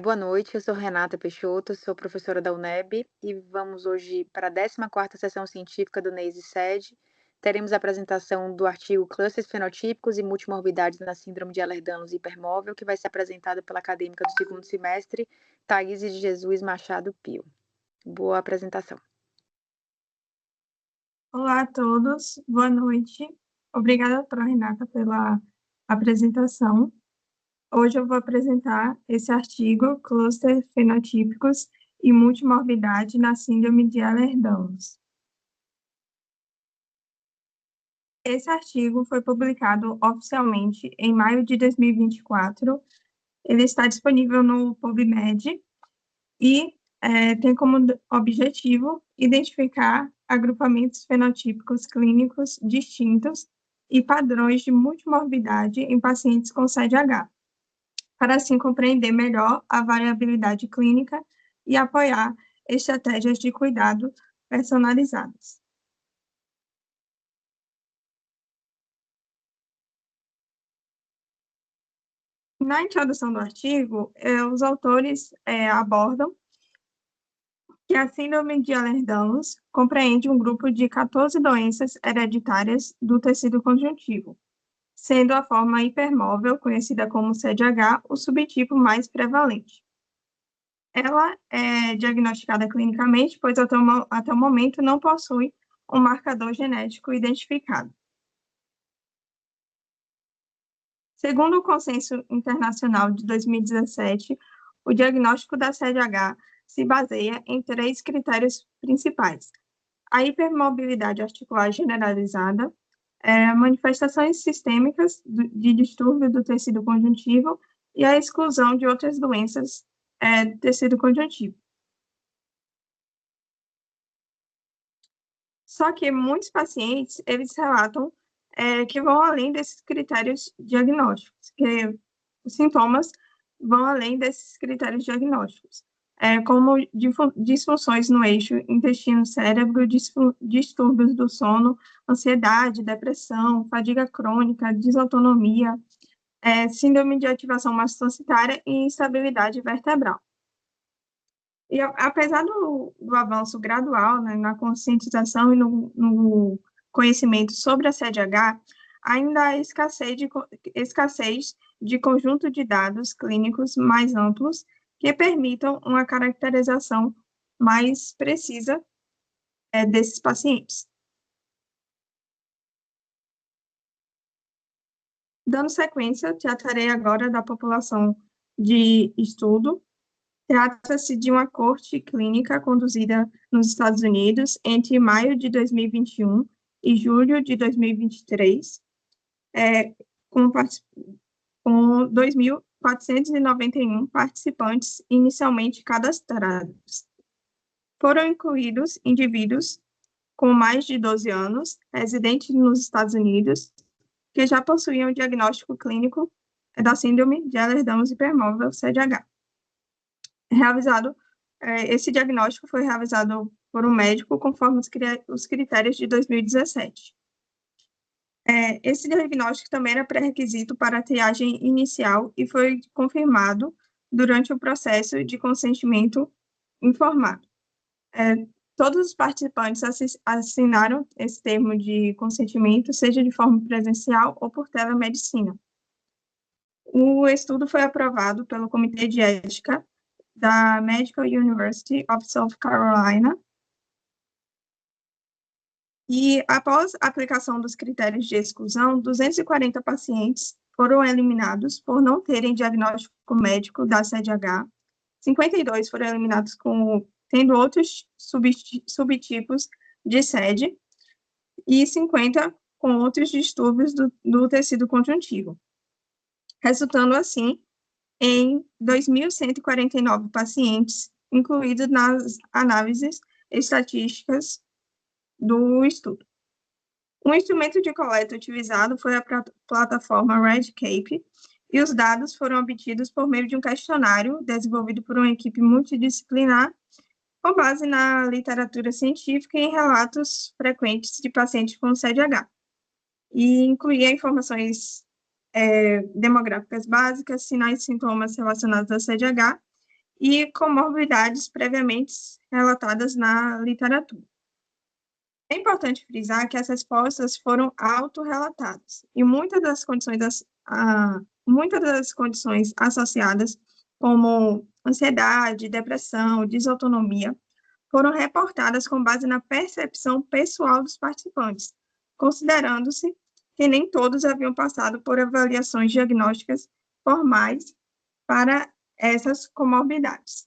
Boa noite, eu sou Renata Peixoto, sou professora da UNEB e vamos hoje para a 14ª sessão científica do NEIS e SED. Teremos a apresentação do artigo Clusters fenotípicos e multimorbidades na síndrome de Ehlers-Danlos hipermóvel, que vai ser apresentada pela acadêmica do segundo semestre, Thaís de Jesus Machado Pio. Boa apresentação. Olá a todos, boa noite. Obrigada, Renata, pela apresentação. Hoje eu vou apresentar esse artigo, Cluster fenotípicos e multimorbidade na síndrome de Ehlers-Danlos. Esse artigo foi publicado oficialmente em maio de 2024. Ele está disponível no PubMed e tem como objetivo identificar agrupamentos fenotípicos clínicos distintos e padrões de multimorbidade em pacientes com CDH, para assim compreender melhor a variabilidade clínica e apoiar estratégias de cuidado personalizadas. Na introdução do artigo, os autores abordam que a síndrome de Ehlers-Danlos compreende um grupo de 14 doenças hereditárias do tecido conjuntivo, sendo a forma hipermóvel, conhecida como CDH, o subtipo mais prevalente. Ela é diagnosticada clinicamente, pois até o momento não possui um marcador genético identificado. Segundo o Consenso Internacional de 2017, o diagnóstico da CDH se baseia em 3 critérios principais: a hipermobilidade articular generalizada, manifestações sistêmicas de distúrbio do tecido conjuntivo e a exclusão de outras doenças do tecido conjuntivo. Só que muitos pacientes, eles relatam que vão além desses critérios diagnósticos, que os sintomas vão além desses critérios diagnósticos, como disfunções no eixo intestino-cérebro, distúrbios do sono, ansiedade, depressão, fadiga crônica, desautonomia, síndrome de ativação mastocitária e instabilidade vertebral. E apesar do avanço gradual, né, na conscientização e no conhecimento sobre a CDH, ainda há escassez de conjunto de dados clínicos mais amplos que permitam uma caracterização mais precisa desses pacientes. Dando sequência, tratarei agora da população de estudo. Trata-se de uma corte clínica conduzida nos Estados Unidos entre maio de 2021 e julho de 2023, com 2.491 participantes inicialmente cadastrados. Foram incluídos indivíduos com mais de 12 anos, residentes nos Estados Unidos, que já possuíam diagnóstico clínico da síndrome de Ehlers-Danlos hipermóvel, CDH. Esse diagnóstico foi realizado por um médico conforme os critérios de 2017. Esse diagnóstico também era pré-requisito para a triagem inicial e foi confirmado durante o processo de consentimento informado. Todos os participantes assinaram esse termo de consentimento, seja de forma presencial ou por telemedicina. O estudo foi aprovado pelo Comitê de Ética da Medical University of South Carolina, e após a aplicação dos critérios de exclusão, 240 pacientes foram eliminados por não terem diagnóstico médico da CDH, 52 foram eliminados tendo outros subtipos de SED, e 50 com outros distúrbios do tecido conjuntivo, resultando assim em 2.149 pacientes incluídos nas análises estatísticas do estudo. Um instrumento de coleta utilizado foi a plataforma REDCape, e os dados foram obtidos por meio de um questionário desenvolvido por uma equipe multidisciplinar, com base na literatura científica e em relatos frequentes de pacientes com CDH, e incluía informações demográficas básicas, sinais e sintomas relacionados ao CDH, e comorbidades previamente relatadas na literatura. É importante frisar que as respostas foram autorrelatadas e muitas das condições associadas, como ansiedade, depressão, desautonomia, foram reportadas com base na percepção pessoal dos participantes, considerando-se que nem todos haviam passado por avaliações diagnósticas formais para essas comorbidades.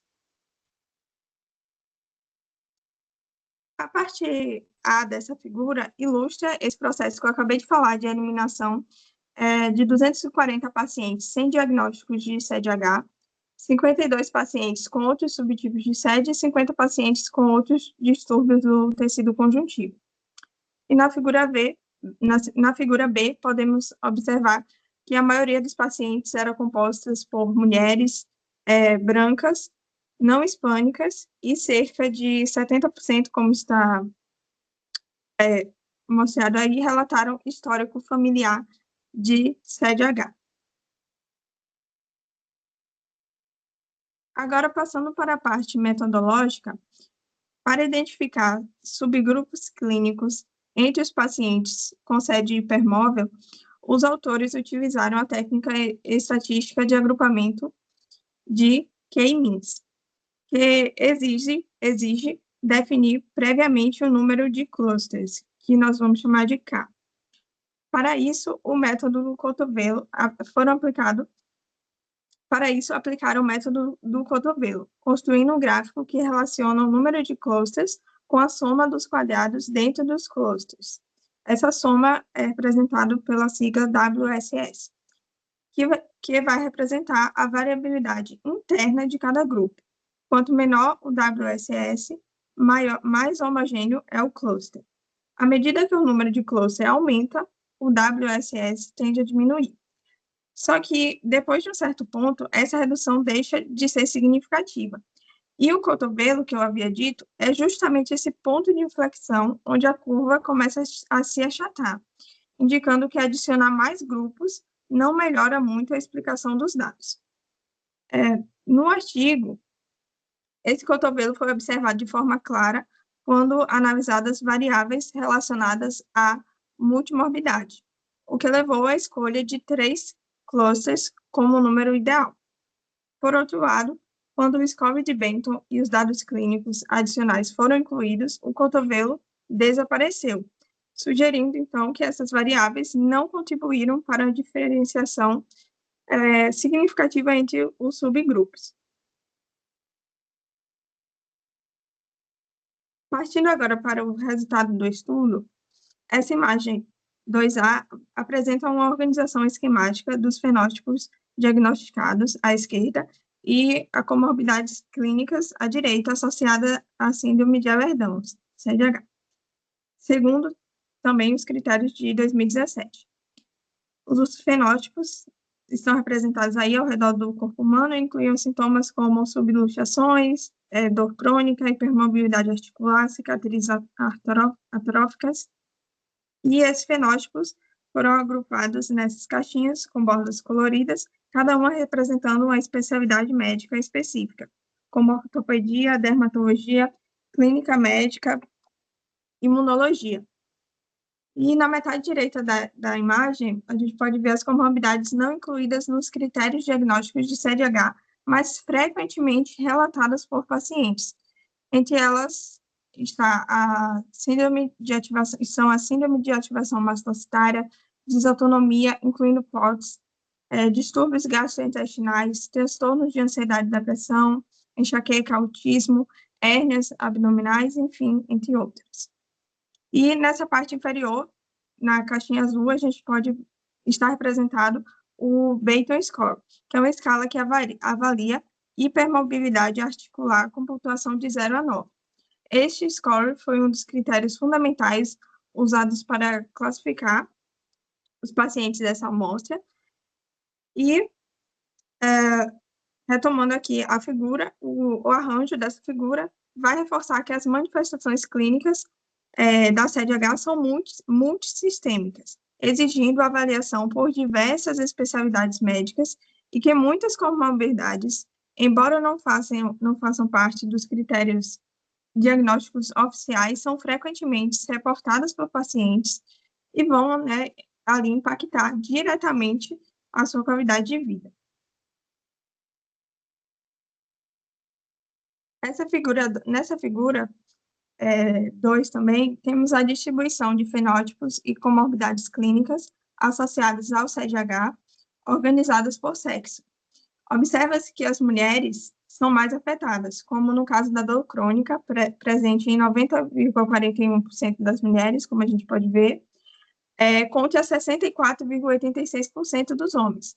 A parte A dessa figura ilustra esse processo que eu acabei de falar de eliminação de 240 pacientes sem diagnósticos de CDH, 52 pacientes com outros subtipos de SED e 50 pacientes com outros distúrbios do tecido conjuntivo. E na figura B, podemos observar que a maioria dos pacientes era composta por mulheres brancas, não hispânicas, e cerca de 70%, como está mostrado aí, relataram histórico familiar de CDH. Agora, passando para a parte metodológica, para identificar subgrupos clínicos entre os pacientes com sede hipermóvel, os autores utilizaram a técnica estatística de agrupamento de K-means, que exige definir previamente o número de clusters, que nós vamos chamar de K. Para isso, o método do cotovelo aplicaram o método do cotovelo, construindo um gráfico que relaciona o número de clusters com a soma dos quadrados dentro dos clusters. Essa soma é representada pela sigla WSS, que vai representar a variabilidade interna de cada grupo. Quanto menor o WSS, mais homogêneo é o cluster. À medida que o número de clusters aumenta, o WSS tende a diminuir. Só que, depois de um certo ponto, essa redução deixa de ser significativa. E o cotovelo, que eu havia dito, é justamente esse ponto de inflexão onde a curva começa a se achatar, indicando que adicionar mais grupos não melhora muito a explicação dos dados. No artigo, esse cotovelo foi observado de forma clara quando analisadas variáveis relacionadas à multimorbidade, o que levou à escolha de 3 clusters como o número ideal. Por outro lado, quando o score de Benton e os dados clínicos adicionais foram incluídos, o cotovelo desapareceu, sugerindo, então, que essas variáveis não contribuíram para a diferenciação significativa entre os subgrupos. Partindo agora para o resultado do estudo, essa imagem 2A apresenta uma organização esquemática dos fenótipos diagnosticados à esquerda e a comorbidades clínicas à direita associada à síndrome de Ehlers-Danlos, CDH, segundo também os critérios de 2017. Os fenótipos estão representados aí ao redor do corpo humano, incluem sintomas como subluxações, dor crônica, hipermobilidade articular, cicatrizes atróficas, e esses fenótipos foram agrupados nessas caixinhas com bordas coloridas, cada uma representando uma especialidade médica específica, como ortopedia, dermatologia, clínica médica, imunologia. E na metade direita da imagem, a gente pode ver as comorbidades não incluídas nos critérios diagnósticos de CDH, mas frequentemente relatadas por pacientes. Entre elas está a síndrome de ativação mastocitária, desautonomia, incluindo POTS, distúrbios gastrointestinais, transtornos de ansiedade e depressão, enxaqueca, autismo, hérnias abdominais, enfim, entre outras. E nessa parte inferior, na caixinha azul, a gente pode estar representado o Benton Score, que é uma escala que avalia hipermobilidade articular com pontuação de 0 a 9. Este score foi um dos critérios fundamentais usados para classificar os pacientes dessa amostra. E, retomando aqui a figura, o arranjo dessa figura vai reforçar que as manifestações clínicas da CDH são multissistêmicas, exigindo avaliação por diversas especialidades médicas e que muitas comorbidades embora não façam parte dos critérios diagnósticos oficiais, são frequentemente reportadas por pacientes e vão, né, ali impactar diretamente a sua qualidade de vida. Nessa figura 2 também, temos a distribuição de fenótipos e comorbidades clínicas associadas ao CDH, organizadas por sexo. Observa-se que as mulheres são mais afetadas, como no caso da dor crônica, presente em 90,41% das mulheres, como a gente pode ver, contra 64,86% dos homens.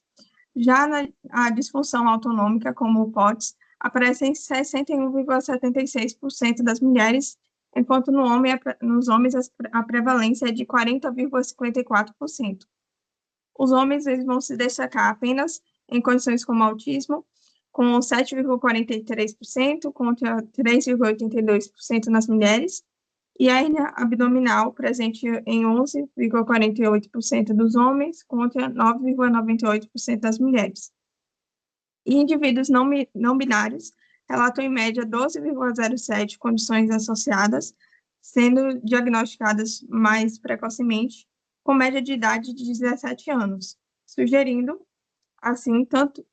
Já a disfunção autonômica, como o POTS, aparece em 61,76% das mulheres, enquanto nos homens a prevalência é de 40,54%. Os homens eles vão se destacar apenas em condições como autismo, com 7,43% contra 3,82% nas mulheres, e a hernia abdominal presente em 11,48% dos homens contra 9,98% das mulheres. E indivíduos não binários relatam em média 12,07 condições associadas, sendo diagnosticadas mais precocemente, com média de idade de 17 anos, sugerindo, assim, tanto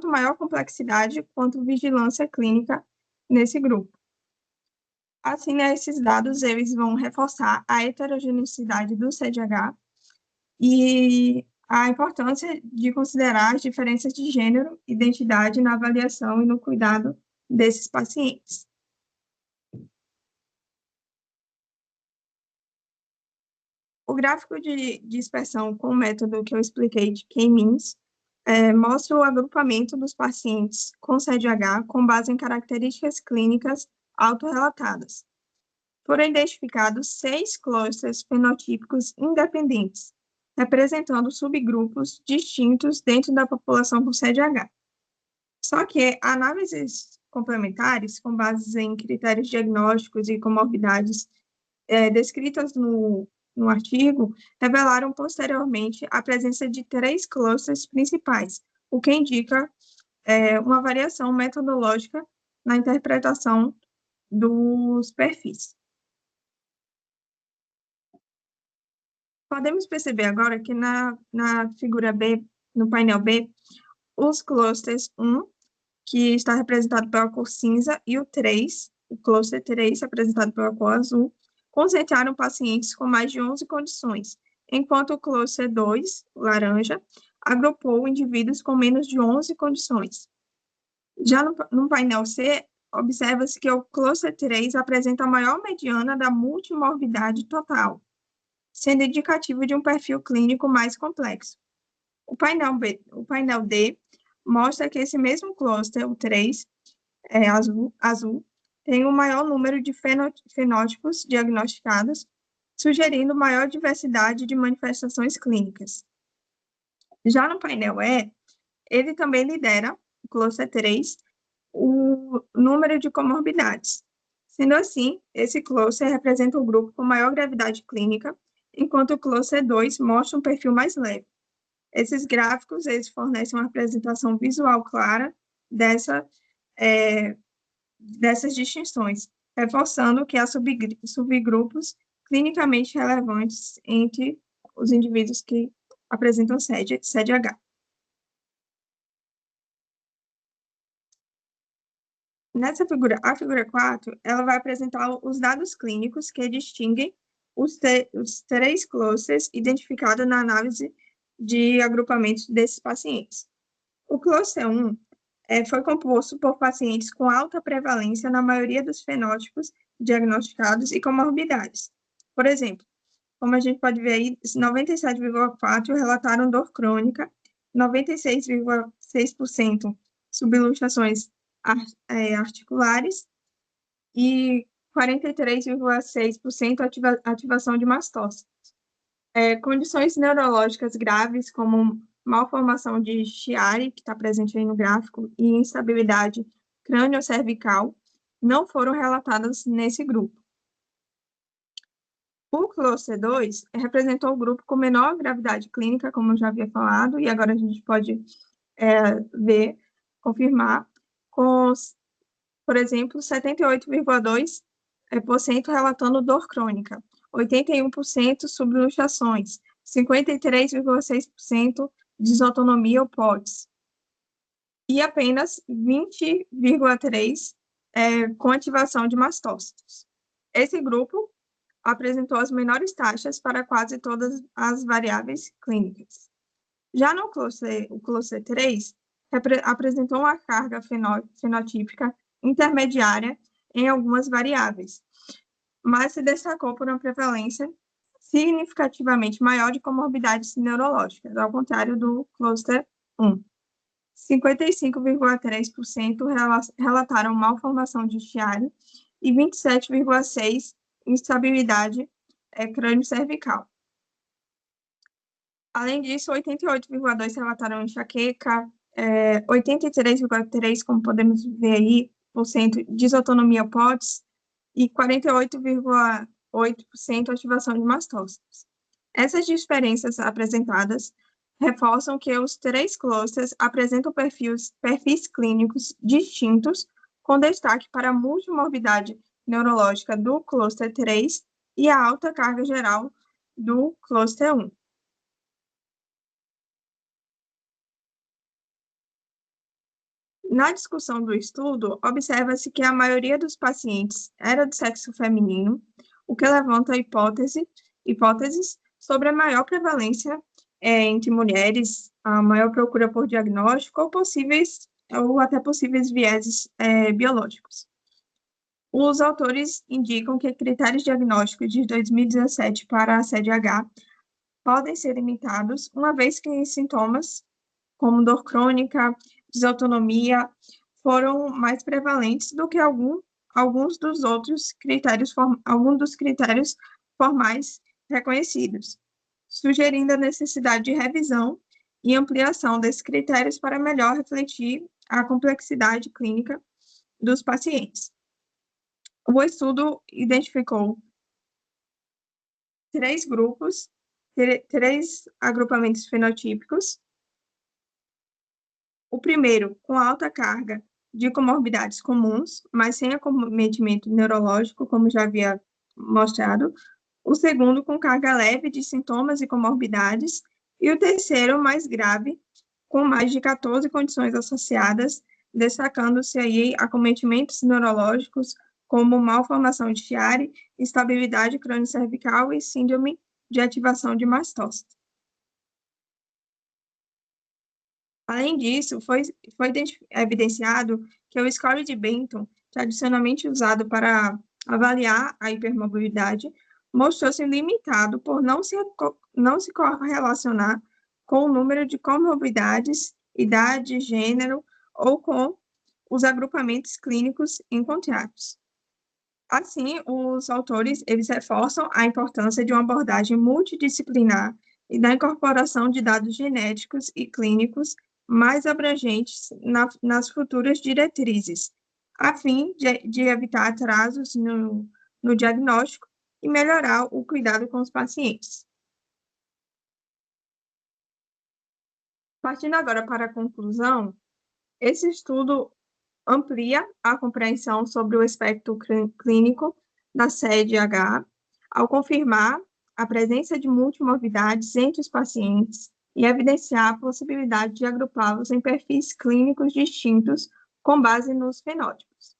maior complexidade quanto vigilância clínica nesse grupo. Assim, né, esses dados eles vão reforçar a heterogeneidade do CDH e a importância de considerar as diferenças de gênero, identidade na avaliação e no cuidado desses pacientes. O gráfico de dispersão com o método que eu expliquei de K-means mostra o agrupamento dos pacientes com CDH com base em características clínicas autorrelatadas. Foram identificados 6 clusters fenotípicos independentes, representando subgrupos distintos dentro da população com CDH. Só que análises complementares, com base em critérios diagnósticos e comorbidades descritas no artigo, revelaram posteriormente a presença de 3 clusters principais, o que indica uma variação metodológica na interpretação dos perfis. Podemos perceber agora que na figura B, no painel B, os clusters 1, que está representado pela cor cinza, e o 3, o cluster 3, representado pela cor azul, concentraram pacientes com mais de 11 condições, enquanto o cluster 2, laranja, agrupou indivíduos com menos de 11 condições. Já no painel C, observa-se que o cluster 3 apresenta a maior mediana da multimorbidade total, sendo indicativo de um perfil clínico mais complexo. O painel D mostra que esse mesmo cluster, o 3, azul, tem o maior número de fenótipos diagnosticados, sugerindo maior diversidade de manifestações clínicas. Já no painel E, ele também lidera, o cluster 3, o número de comorbidades. Sendo assim, esse cluster representa o grupo com maior gravidade clínica, enquanto o cluster 2 mostra um perfil mais leve. Esses gráficos eles fornecem uma apresentação visual clara dessas distinções, reforçando que há subgrupos clinicamente relevantes entre os indivíduos que apresentam CDH. Nessa figura, a figura 4, ela vai apresentar os dados clínicos que distinguem os 3 clusters identificados na análise de agrupamentos desses pacientes. O cluster 1 foi composto por pacientes com alta prevalência na maioria dos fenótipos diagnosticados e comorbidades. Por exemplo, como a gente pode ver aí, 97,4% relataram dor crônica, 96,6% subluxações articulares e 43,6% ativação de mastócitos. Condições neurológicas graves, como malformação de Chiari, que está presente aí no gráfico, e instabilidade crânio-cervical, não foram relatadas nesse grupo. O cluster 2 representou o grupo com menor gravidade clínica, como eu já havia falado, e agora a gente pode confirmar, com, por exemplo, 78,2% relatando dor crônica, 81% subluxações, 53,6% desautonomia ou POTS, e apenas 20,3% com ativação de mastócitos. Esse grupo apresentou as menores taxas para quase todas as variáveis clínicas. Já no o cluster 3, apresentou uma carga fenotípica intermediária em algumas variáveis, mas se destacou por uma prevalência significativamente maior de comorbidades neurológicas, ao contrário do cluster 1. 55,3% relataram malformação de Chiari e 27,6% instabilidade crânio-cervical. Além disso, 88,2% relataram enxaqueca, 83,3%, como podemos ver aí, desautonomia POTS e 48,8% ativação de mastócitos. Essas diferenças apresentadas reforçam que os 3 clusters apresentam perfis clínicos distintos, com destaque para a multimorbidade neurológica do cluster 3 e a alta carga geral do cluster 1. Na discussão do estudo, observa-se que a maioria dos pacientes era do sexo feminino, o que levanta hipóteses sobre a maior prevalência entre mulheres, a maior procura por diagnóstico ou até possíveis vieses biológicos. Os autores indicam que critérios diagnósticos de 2017 para a CDH podem ser limitados, uma vez que sintomas como dor crônica, desautonomia, foram mais prevalentes do que alguns dos critérios formais reconhecidos, sugerindo a necessidade de revisão e ampliação desses critérios para melhor refletir a complexidade clínica dos pacientes. O estudo identificou 3 grupos, 3 agrupamentos fenotípicos. O primeiro, com alta carga de comorbidades comuns, mas sem acometimento neurológico, como já havia mostrado. O segundo, com carga leve de sintomas e comorbidades. E o terceiro, mais grave, com mais de 14 condições associadas, destacando-se aí acometimentos neurológicos, como malformação de Chiari, instabilidade crânio-cervical e síndrome de ativação de mastócito. Além disso, foi evidenciado que o score de Benton, tradicionalmente usado para avaliar a hipermobilidade, mostrou-se limitado por não se correlacionar com o número de comorbidades, idade, gênero ou com os agrupamentos clínicos encontrados. Assim, os autores eles reforçam a importância de uma abordagem multidisciplinar e da incorporação de dados genéticos e clínicos mais abrangentes nas futuras diretrizes, a fim de evitar atrasos no diagnóstico e melhorar o cuidado com os pacientes. Partindo agora para a conclusão, esse estudo amplia a compreensão sobre o espectro clínico da CDH, ao confirmar a presença de multimorbidades entre os pacientes e evidenciar a possibilidade de agrupá-los em perfis clínicos distintos com base nos fenótipos.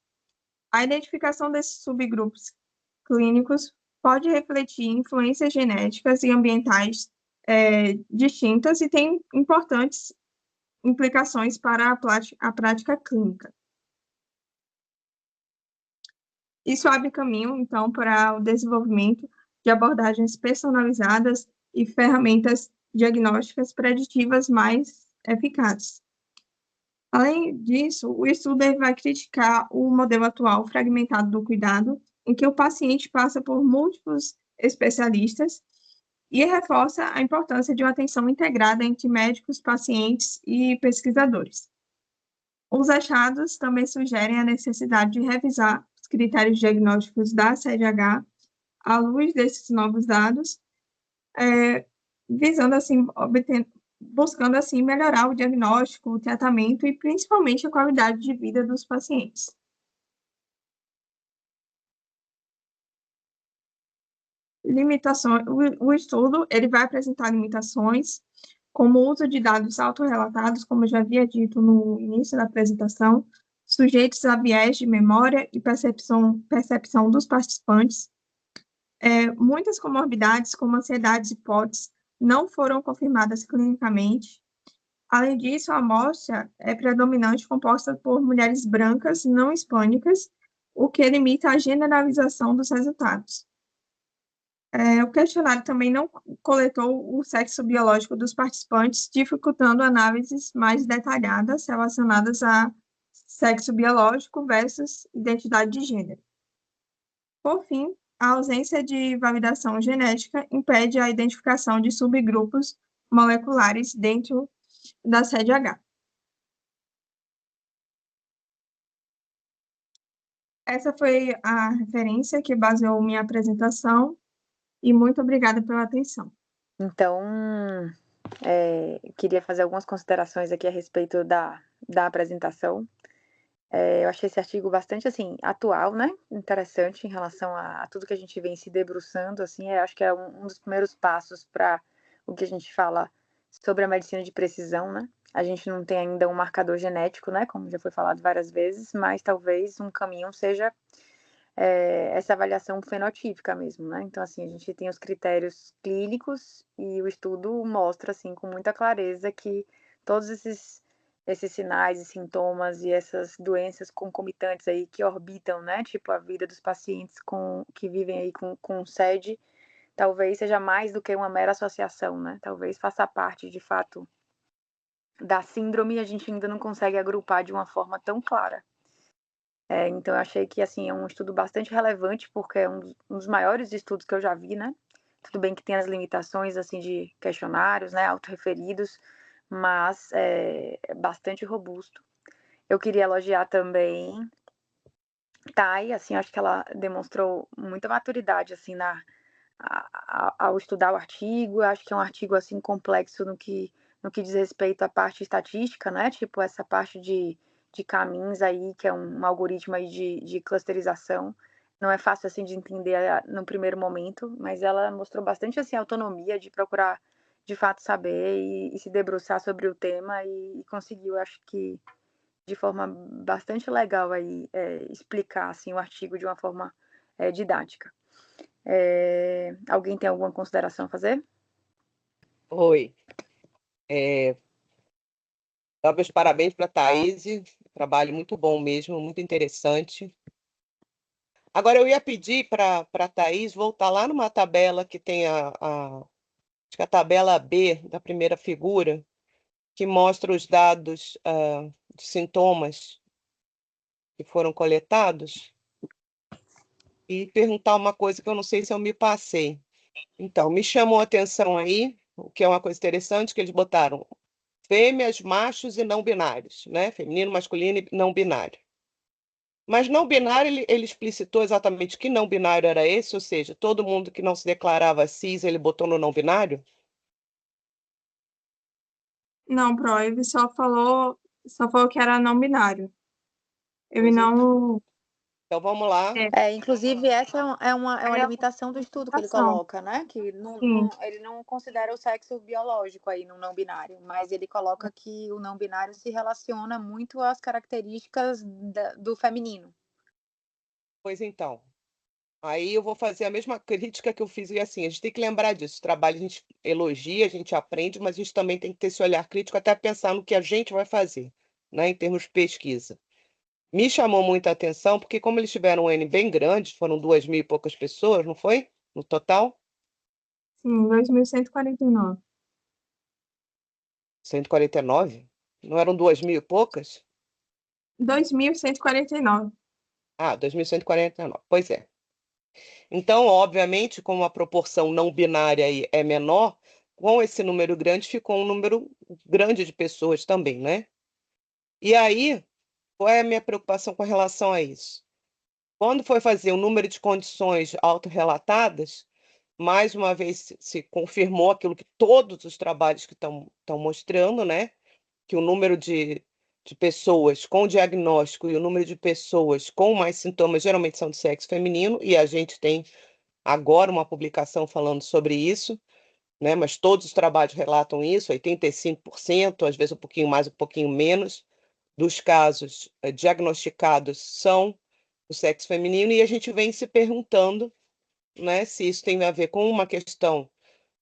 A identificação desses subgrupos clínicos pode refletir influências genéticas e ambientais distintas e tem importantes implicações para a prática clínica. Isso abre caminho, então, para o desenvolvimento de abordagens personalizadas e ferramentas diagnósticas preditivas mais eficazes. Além disso, o estudo vai criticar o modelo atual fragmentado do cuidado, em que o paciente passa por múltiplos especialistas e reforça a importância de uma atenção integrada entre médicos, pacientes e pesquisadores. Os achados também sugerem a necessidade de revisar os critérios diagnósticos da CDH à luz desses novos dados, visando, assim, buscando, assim, melhorar o diagnóstico, o tratamento e, principalmente, a qualidade de vida dos pacientes. Limitações, o estudo, ele vai apresentar limitações, como o uso de dados autorrelatados, como eu já havia dito no início da apresentação, sujeitos a viés de memória e percepção dos participantes. Muitas comorbidades, como ansiedades e POTS, não foram confirmadas clinicamente. Além disso, a amostra é predominante composta por mulheres brancas não hispânicas, o que limita a generalização dos resultados. O questionário também não coletou o sexo biológico dos participantes, dificultando análises mais detalhadas relacionadas a sexo biológico versus identidade de gênero. Por fim, a ausência de validação genética impede a identificação de subgrupos moleculares dentro da CDH. Essa foi a referência que baseou minha apresentação e muito obrigada pela atenção. Então, queria fazer algumas considerações aqui a respeito da apresentação. Eu achei esse artigo bastante, assim, atual, né? Interessante em relação a tudo que a gente vem se debruçando, assim. Eu acho que é um dos primeiros passos para o que a gente fala sobre a medicina de precisão, né? A gente não tem ainda um marcador genético, né? Como já foi falado várias vezes, mas talvez um caminho seja essa avaliação fenotípica mesmo, né? Então, assim, a gente tem os critérios clínicos e o estudo mostra, assim, com muita clareza que todos esses sinais e sintomas e essas doenças concomitantes aí que orbitam, né? Tipo, a vida dos pacientes que vivem aí com SED, talvez seja mais do que uma mera associação, né? Talvez faça parte, de fato, da síndrome e a gente ainda não consegue agrupar de uma forma tão clara. Então eu achei que, assim, é um estudo bastante relevante, porque é um dos maiores estudos que eu já vi, né? Tudo bem que tem as limitações, assim, de questionários, né, autorreferidos, mas é bastante robusto. Eu queria elogiar também Thay, assim, acho que ela demonstrou muita maturidade, assim, ao estudar o artigo. Eu acho que é um artigo, assim, complexo no que diz respeito à parte estatística, né? Tipo, essa parte de caminhos aí, que é um algoritmo aí de clusterização. Não é fácil, assim, de entender no primeiro momento, mas ela mostrou bastante, assim, autonomia de procurar, de fato, saber e se debruçar sobre o tema e conseguiu, acho que, de forma bastante legal aí, explicar, assim, o artigo de uma forma didática. Alguém tem alguma consideração a fazer? Oi. Dá meus parabéns para a Thaís, trabalho muito bom mesmo, muito interessante. Agora, eu ia pedir para a Thaís voltar lá numa tabela que tem acho que a tabela B da primeira figura, que mostra os dados de sintomas que foram coletados, e perguntar uma coisa que eu não sei se eu me passei. Então, me chamou a atenção aí, o que é uma coisa interessante, que eles botaram fêmeas, machos e não binários, né? Feminino, masculino e não binário. Mas não binário, ele explicitou exatamente que não binário era esse, ou seja, todo mundo que não se declarava cis, ele botou no não binário? Não, Pro, ele só falou que era não binário. Ele Pois não. então vamos lá. Inclusive, essa é uma É limitação do estudo que ele limitação. coloca, né? Que Sim. ele não considera o sexo biológico aí no não binário, mas ele coloca que o não binário se relaciona muito às características do feminino. Pois então, aí eu vou fazer a mesma crítica que eu fiz, e assim, a gente tem que lembrar disso, o trabalho a gente elogia, a gente aprende, mas a gente também tem que ter esse olhar crítico até pensar no que a gente vai fazer, né, em termos de pesquisa. Me chamou muita atenção, porque como eles tiveram um N bem grande, foram 2.000 e poucas pessoas, não foi? No total? Sim, 2149. 149? Não eram 2.000 e poucas? 2149. 2.149. Pois é. Então, obviamente, como a proporção não binária aí é menor, com esse número grande ficou um número grande de pessoas também, né? E aí, qual é a minha preocupação com relação a isso? Quando foi fazer o número de condições autorrelatadas, mais uma vez se confirmou aquilo que todos os trabalhos que estão mostrando, né? Que o número de pessoas com diagnóstico e o número de pessoas com mais sintomas geralmente são do sexo feminino, e a gente tem agora uma publicação falando sobre isso, né? Mas todos os trabalhos relatam isso, 85%, às vezes um pouquinho mais, um pouquinho menos, dos casos diagnosticados são do sexo feminino, e a gente vem se perguntando, né, se isso tem a ver com uma questão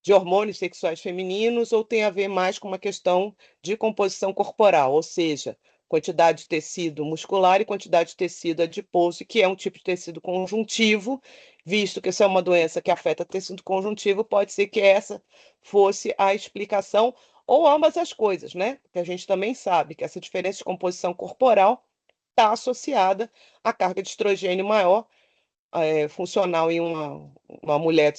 de hormônios sexuais femininos ou tem a ver mais com uma questão de composição corporal, ou seja, quantidade de tecido muscular e quantidade de tecido adiposo, que é um tipo de tecido conjuntivo, visto que essa é uma doença que afeta tecido conjuntivo, pode ser que essa fosse a explicação, ou ambas as coisas, né? Porque a gente também sabe que essa diferença de composição corporal está associada à carga de estrogênio maior, funcional em uma mulher do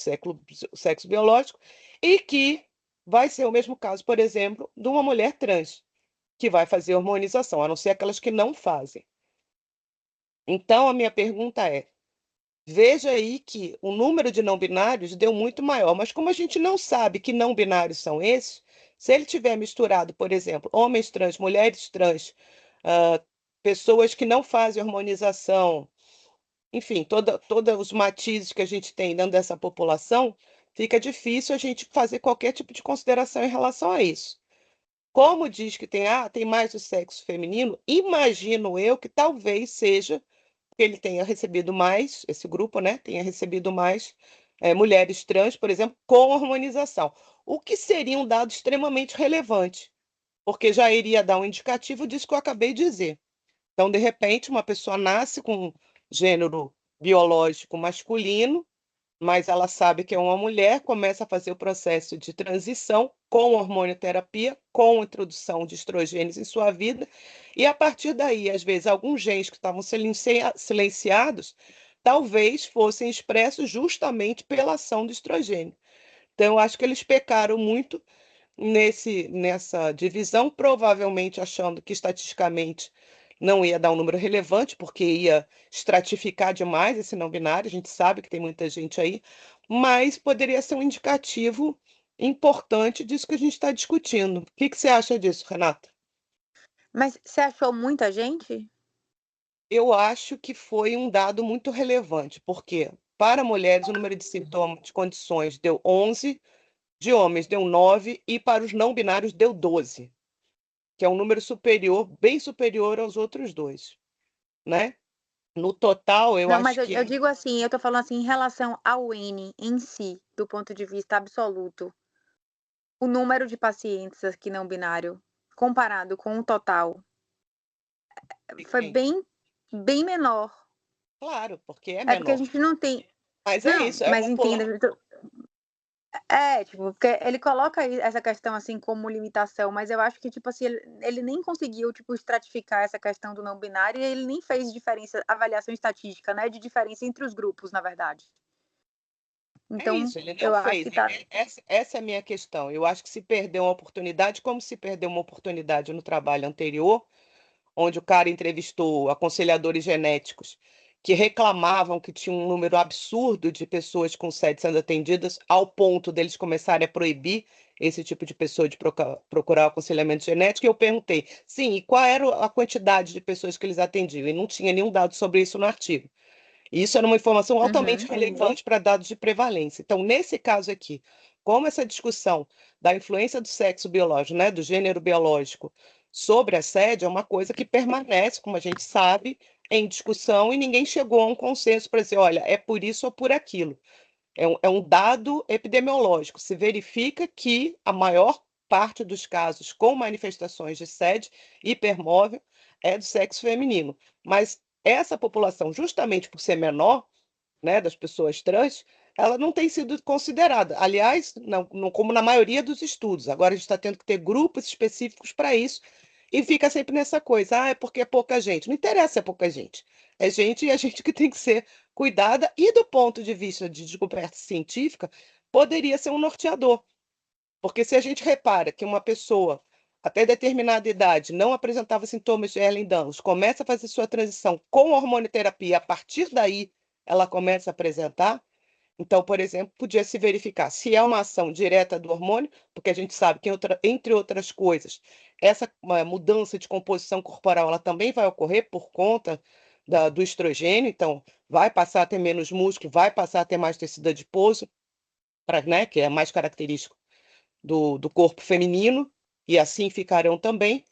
sexo biológico, e que vai ser o mesmo caso, por exemplo, de uma mulher trans, que vai fazer hormonização, a não ser aquelas que não fazem. Então, a minha pergunta é: veja aí que o número de não binários deu muito maior, mas como a gente não sabe que não binários são esses, se ele tiver misturado, por exemplo, homens trans, mulheres trans, ah, pessoas que não fazem hormonização, enfim, todos os matizes que a gente tem dentro dessa população, fica difícil a gente fazer qualquer tipo de consideração em relação a isso. Como diz que tem mais do sexo feminino, imagino eu que talvez seja que ele tenha recebido mais, esse grupo, né, tenha recebido mais mulheres trans, por exemplo, com hormonização. O que seria um dado extremamente relevante, porque já iria dar um indicativo disso que eu acabei de dizer. Então, de repente, uma pessoa nasce com gênero biológico masculino, mas ela sabe que é uma mulher, começa a fazer o processo de transição com hormonioterapia, com introdução de estrogênios em sua vida, e a partir daí, às vezes, alguns genes que estavam silenciados, talvez fossem expressos justamente pela ação do estrogênio. Então, eu acho que eles pecaram muito nessa divisão, provavelmente achando que estatisticamente não ia dar um número relevante, porque ia estratificar demais esse não binário, a gente sabe que tem muita gente aí, mas poderia ser um indicativo importante disso que a gente está discutindo. O que que você acha disso, Renata? Mas você achou muita gente? Eu acho que foi um dado muito relevante, porque para mulheres o número de sintomas, de condições deu 11, de homens deu 9 e para os não binários deu 12. Que é um número superior, bem superior aos outros dois, né? No total, eu Não, mas acho eu que digo assim, eu tô falando assim em relação ao N em si, do ponto de vista absoluto. O número de pacientes aqui não binário, comparado com o total, foi sim, bem menor. claro, porque é É porque a menor. gente não tem. Mas é Não, isso, é mas uma entenda, população. tipo, porque ele coloca aí essa questão, assim, como limitação, mas eu acho que, tipo assim, ele nem conseguiu, tipo, estratificar essa questão do não binário e ele nem fez diferença, avaliação estatística, né, de diferença entre os grupos, na verdade. É Então, isso, ele não eu acho fez. que tá. Essa é a minha questão. Eu acho que se perdeu uma oportunidade, como se perdeu uma oportunidade no trabalho anterior, onde o cara entrevistou aconselhadores genéticos que reclamavam que tinha um número absurdo de pessoas com SED sendo atendidas, ao ponto deles começarem a proibir esse tipo de pessoa de procurar aconselhamento genético. E eu perguntei, sim, e qual era a quantidade de pessoas que eles atendiam? E não tinha nenhum dado sobre isso no artigo. E isso era uma informação altamente Uhum. relevante para dados de prevalência. Então, nesse caso aqui, como essa discussão da influência do sexo biológico, né, do gênero biológico sobre a SED é uma coisa que permanece, como a gente sabe, em discussão e ninguém chegou a um consenso para dizer, olha, é por isso ou por aquilo. É um dado epidemiológico. Se verifica que a maior parte dos casos com manifestações de SED hipermóvel é do sexo feminino. Mas essa população, justamente por ser menor, né, das pessoas trans, ela não tem sido considerada. Aliás, não como na maioria dos estudos. Agora a gente está tendo que ter grupos específicos para isso e fica sempre nessa coisa, é porque é pouca gente. Não interessa se é pouca gente. É gente e a gente que tem que ser cuidada e do ponto de vista de descoberta científica, poderia ser um norteador. Porque se a gente repara que uma pessoa até determinada idade não apresentava sintomas de Ehlers-Danlos, começa a fazer sua transição com hormonioterapia, a partir daí ela começa a apresentar, Então, por exemplo, podia se verificar se é uma ação direta do hormônio, porque a gente sabe que, entre outras coisas, essa mudança de composição corporal ela também vai ocorrer por conta do estrogênio, então vai passar a ter menos músculo, vai passar a ter mais tecido adiposo, né, que é mais característico do corpo feminino, e assim ficarão também.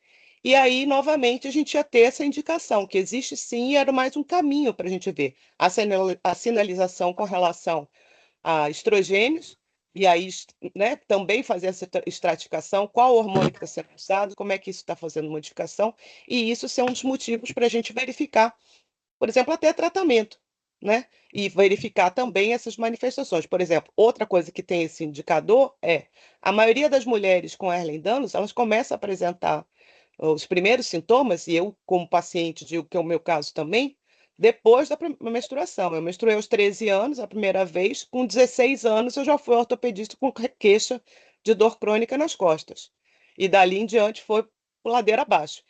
E aí, novamente, a gente ia ter essa indicação, que existe sim, e era mais um caminho para a gente ver a sinalização com relação a estrogênios, e aí, né, também fazer essa estratificação, qual hormônio que está sendo usado, como é que isso está fazendo modificação, e isso ser um dos motivos para a gente verificar, por exemplo, até tratamento, né? E verificar também essas manifestações. Por exemplo, outra coisa que tem esse indicador é a maioria das mulheres com Ehlers-Danlos, elas começam a apresentar os primeiros sintomas, e eu, como paciente, digo que é o meu caso também, depois da menstruação. Eu menstruei aos 13 anos, a primeira vez, com 16 anos eu já fui ao ortopedista com queixa de dor crônica nas costas. E dali em diante foi ladeira abaixo.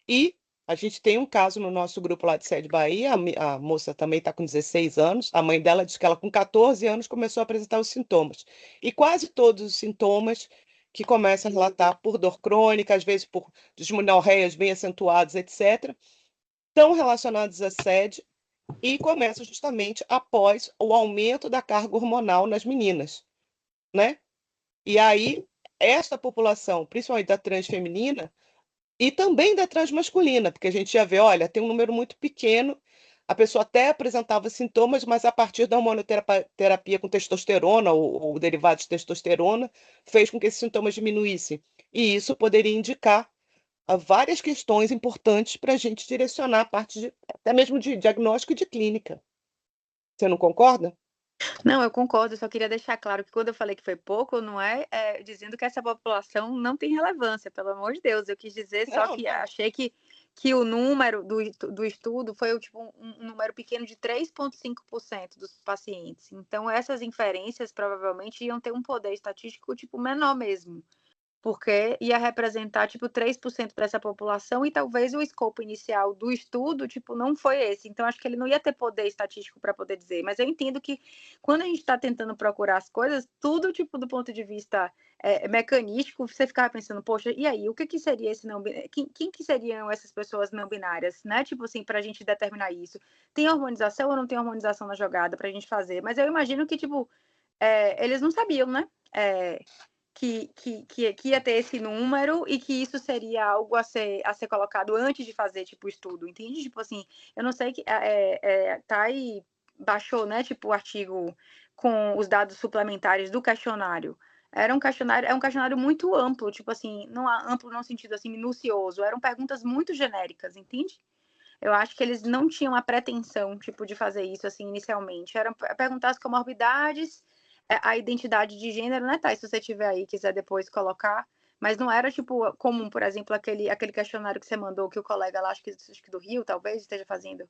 E a gente tem um caso no nosso grupo lá de Sede Bahia, a moça também está com 16 anos, a mãe dela diz que ela com 14 anos começou a apresentar os sintomas. E quase todos os sintomas que começam a relatar por dor crônica, às vezes por dismenorreias bem acentuadas, etc., estão relacionados à sede e começam justamente após o aumento da carga hormonal nas meninas, né? E aí, esta população, principalmente da transfeminina, e também da transmasculina, porque a gente já vê, olha, tem um número muito pequeno, a pessoa até apresentava sintomas, mas a partir da hormonoterapia com testosterona ou derivados de testosterona, fez com que esses sintomas diminuíssem. E isso poderia indicar várias questões importantes para a gente direcionar a parte até mesmo de diagnóstico e de clínica. Você não concorda? Não, eu concordo, eu só queria deixar claro que quando eu falei que foi pouco, não é dizendo que essa população não tem relevância, pelo amor de Deus. Eu quis dizer só Não, que não. achei que o número do estudo foi tipo, um número pequeno de 3,5% dos pacientes. Então, essas inferências provavelmente iam ter um poder estatístico tipo menor mesmo, porque ia representar tipo 3% dessa população e talvez o escopo inicial do estudo tipo não foi esse. Então acho que ele não ia ter poder estatístico para poder dizer, mas eu entendo que quando a gente está tentando procurar as coisas, tudo tipo do ponto de vista mecanístico, você ficava pensando, poxa, e aí, o que seria esse não binário? Quem que seriam essas pessoas não binárias, né? Tipo assim, para a gente determinar isso. Tem hormonização ou não tem hormonização na jogada para a gente fazer? Mas eu imagino que, tipo, eles não sabiam, né? Que ia ter esse número e que isso seria algo a ser colocado antes de fazer, tipo, o estudo, entende? Tipo assim, eu não sei que tá aí, baixou, né, tipo, o artigo com os dados suplementares do questionário. É um questionário muito amplo, tipo assim, não amplo no sentido assim minucioso, eram perguntas muito genéricas, entende? Eu acho que eles não tinham a pretensão, tipo, de fazer isso, assim, inicialmente. Eram perguntar as comorbidades, a identidade de gênero, né, Thay? Se você tiver aí, quiser depois colocar. Mas não era, tipo, comum, por exemplo, aquele questionário que você mandou, que o colega lá, acho que do Rio, talvez, esteja fazendo.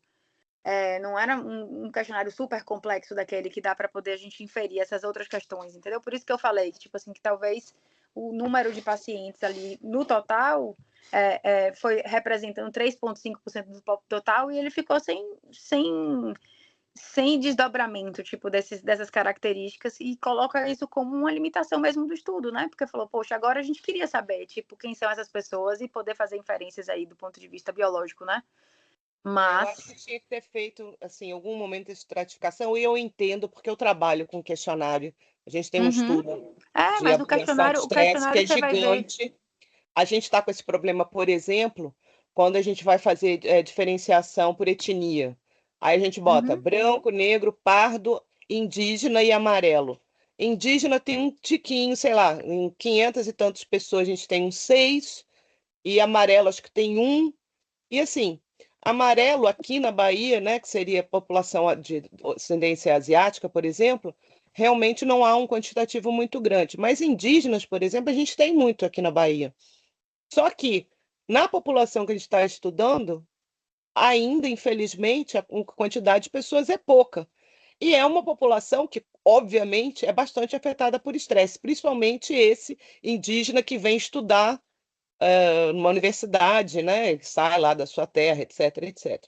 Não era um questionário super complexo daquele que dá para poder a gente inferir essas outras questões, entendeu? Por isso que eu falei que, tipo assim, que talvez o número de pacientes ali no total foi representando 3,5% do total e ele ficou sem desdobramento, tipo, dessas características e coloca isso como uma limitação mesmo do estudo, né? Porque falou, poxa, agora a gente queria saber, tipo, quem são essas pessoas e poder fazer inferências aí do ponto de vista biológico, né? Eu acho que Mas tinha que ter feito, assim, em algum momento de estratificação, e eu entendo, porque eu trabalho com questionário. A gente tem um uhum. estudo de Mas o avaliação de questionário, o estresse que questionário é você vai ver. gigante. A gente está com esse problema, por exemplo, quando a gente vai fazer diferenciação por etnia. Aí a gente bota Uhum. branco, negro, pardo, indígena e amarelo. Indígena tem um tiquinho, sei lá, em 500 e tantas pessoas a gente tem um 6, e amarelo acho que tem um. E assim, amarelo aqui na Bahia, né, que seria a população de ascendência asiática, por exemplo, realmente não há um quantitativo muito grande. Mas indígenas, por exemplo, a gente tem muito aqui na Bahia. Só que na população que a gente está estudando, ainda, infelizmente, a quantidade de pessoas é pouca. E é uma população que, obviamente, é bastante afetada por estresse, principalmente esse indígena que vem estudar numa universidade, né? Sai lá da sua terra, etc, etc.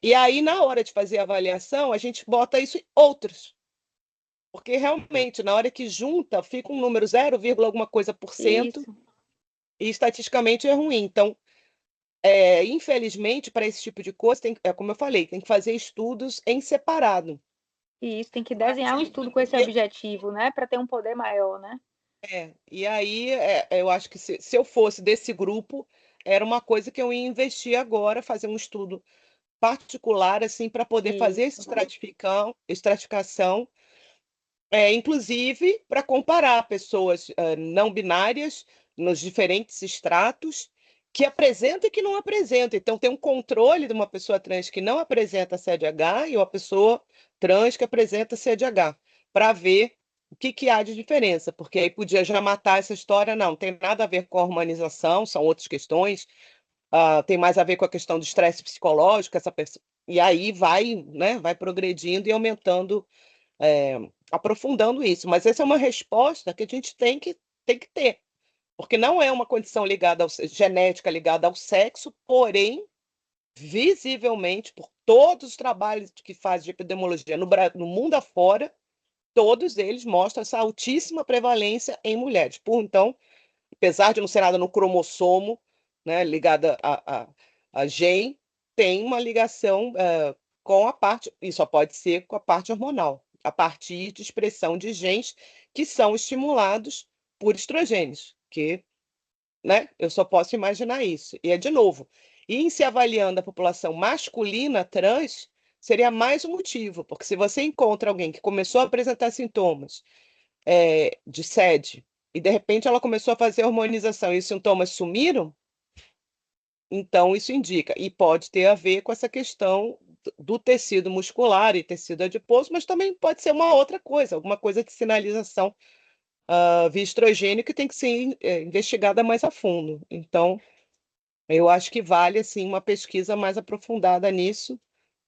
E aí, na hora de fazer a avaliação, a gente bota isso em outros. Porque realmente, na hora que junta, fica um número 0, alguma coisa por cento, Isso, e estatisticamente é ruim. Então, infelizmente, para esse tipo de coisa, como eu falei, tem que fazer estudos em separado. isso. Tem que desenhar um estudo com esse objetivo, né? Para ter um poder maior, né? E aí, eu acho que se eu fosse desse grupo, era uma coisa que eu ia investir agora, fazer um estudo particular, assim, para poder fazer essa Isso. estratificação, inclusive para comparar pessoas não binárias nos diferentes estratos que apresentam e que não apresentam. Então, tem um controle de uma pessoa trans que não apresenta CDH e uma pessoa trans que apresenta CDH, para ver o que há de diferença, porque aí podia já matar essa história. Não, tem nada a ver com a hormonização, são outras questões. Tem mais a ver com a questão do estresse psicológico, e aí vai, né, vai progredindo e aumentando, aprofundando isso. Mas essa é uma resposta que a gente tem que ter, porque não é uma condição genética ligada ao sexo, porém, visivelmente, por todos os trabalhos que faz de epidemiologia no mundo afora, todos eles mostram essa altíssima prevalência em mulheres. Então, apesar de não ser nada no cromossomo, né, ligada a gene, tem uma ligação com a parte, e só pode ser com a parte hormonal, a partir de expressão de genes que são estimulados por estrogênios, que, né, eu só posso imaginar isso. E de novo, em se avaliando a população masculina trans, seria mais um motivo, porque se você encontra alguém que começou a apresentar sintomas de sede, e de repente ela começou a fazer hormonização e os sintomas sumiram, então isso indica, e pode ter a ver com essa questão do tecido muscular e tecido adiposo, mas também pode ser uma outra coisa, alguma coisa de sinalização via estrogênio que tem que ser investigada mais a fundo. Então, eu acho que vale assim uma pesquisa mais aprofundada nisso,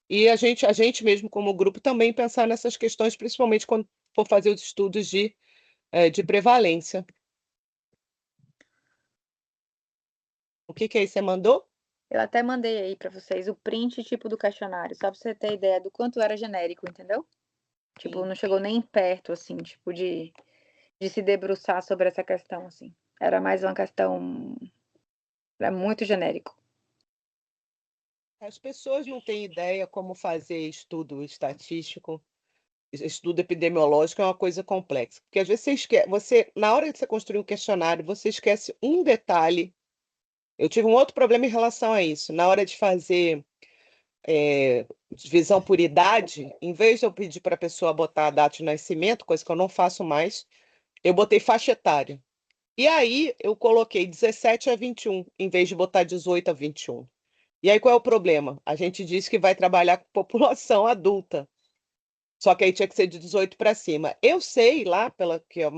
e a gente mesmo como grupo também pensar nessas questões, principalmente quando for fazer os estudos de prevalência. O que aí você mandou? Eu até mandei aí para vocês o print tipo do questionário, só para você ter ideia do quanto era genérico, entendeu? Tipo, Sim. não chegou nem perto, assim, tipo, de se debruçar sobre essa questão, assim. Era mais uma questão. Era muito genérico. As pessoas não têm ideia como fazer estudo estatístico, estudo epidemiológico é uma coisa complexa. Porque às vezes na hora de você construir um questionário, você esquece um detalhe. Eu tive um outro problema em relação a isso. Na hora de fazer divisão por idade, em vez de eu pedir para a pessoa botar a data de nascimento, coisa que eu não faço mais, eu botei faixa etária. E aí eu coloquei 17 a 21, em vez de botar 18 a 21. E aí qual é o problema? A gente disse que vai trabalhar com população adulta. Só que aí tinha que ser de 18 para cima. Eu sei lá, quer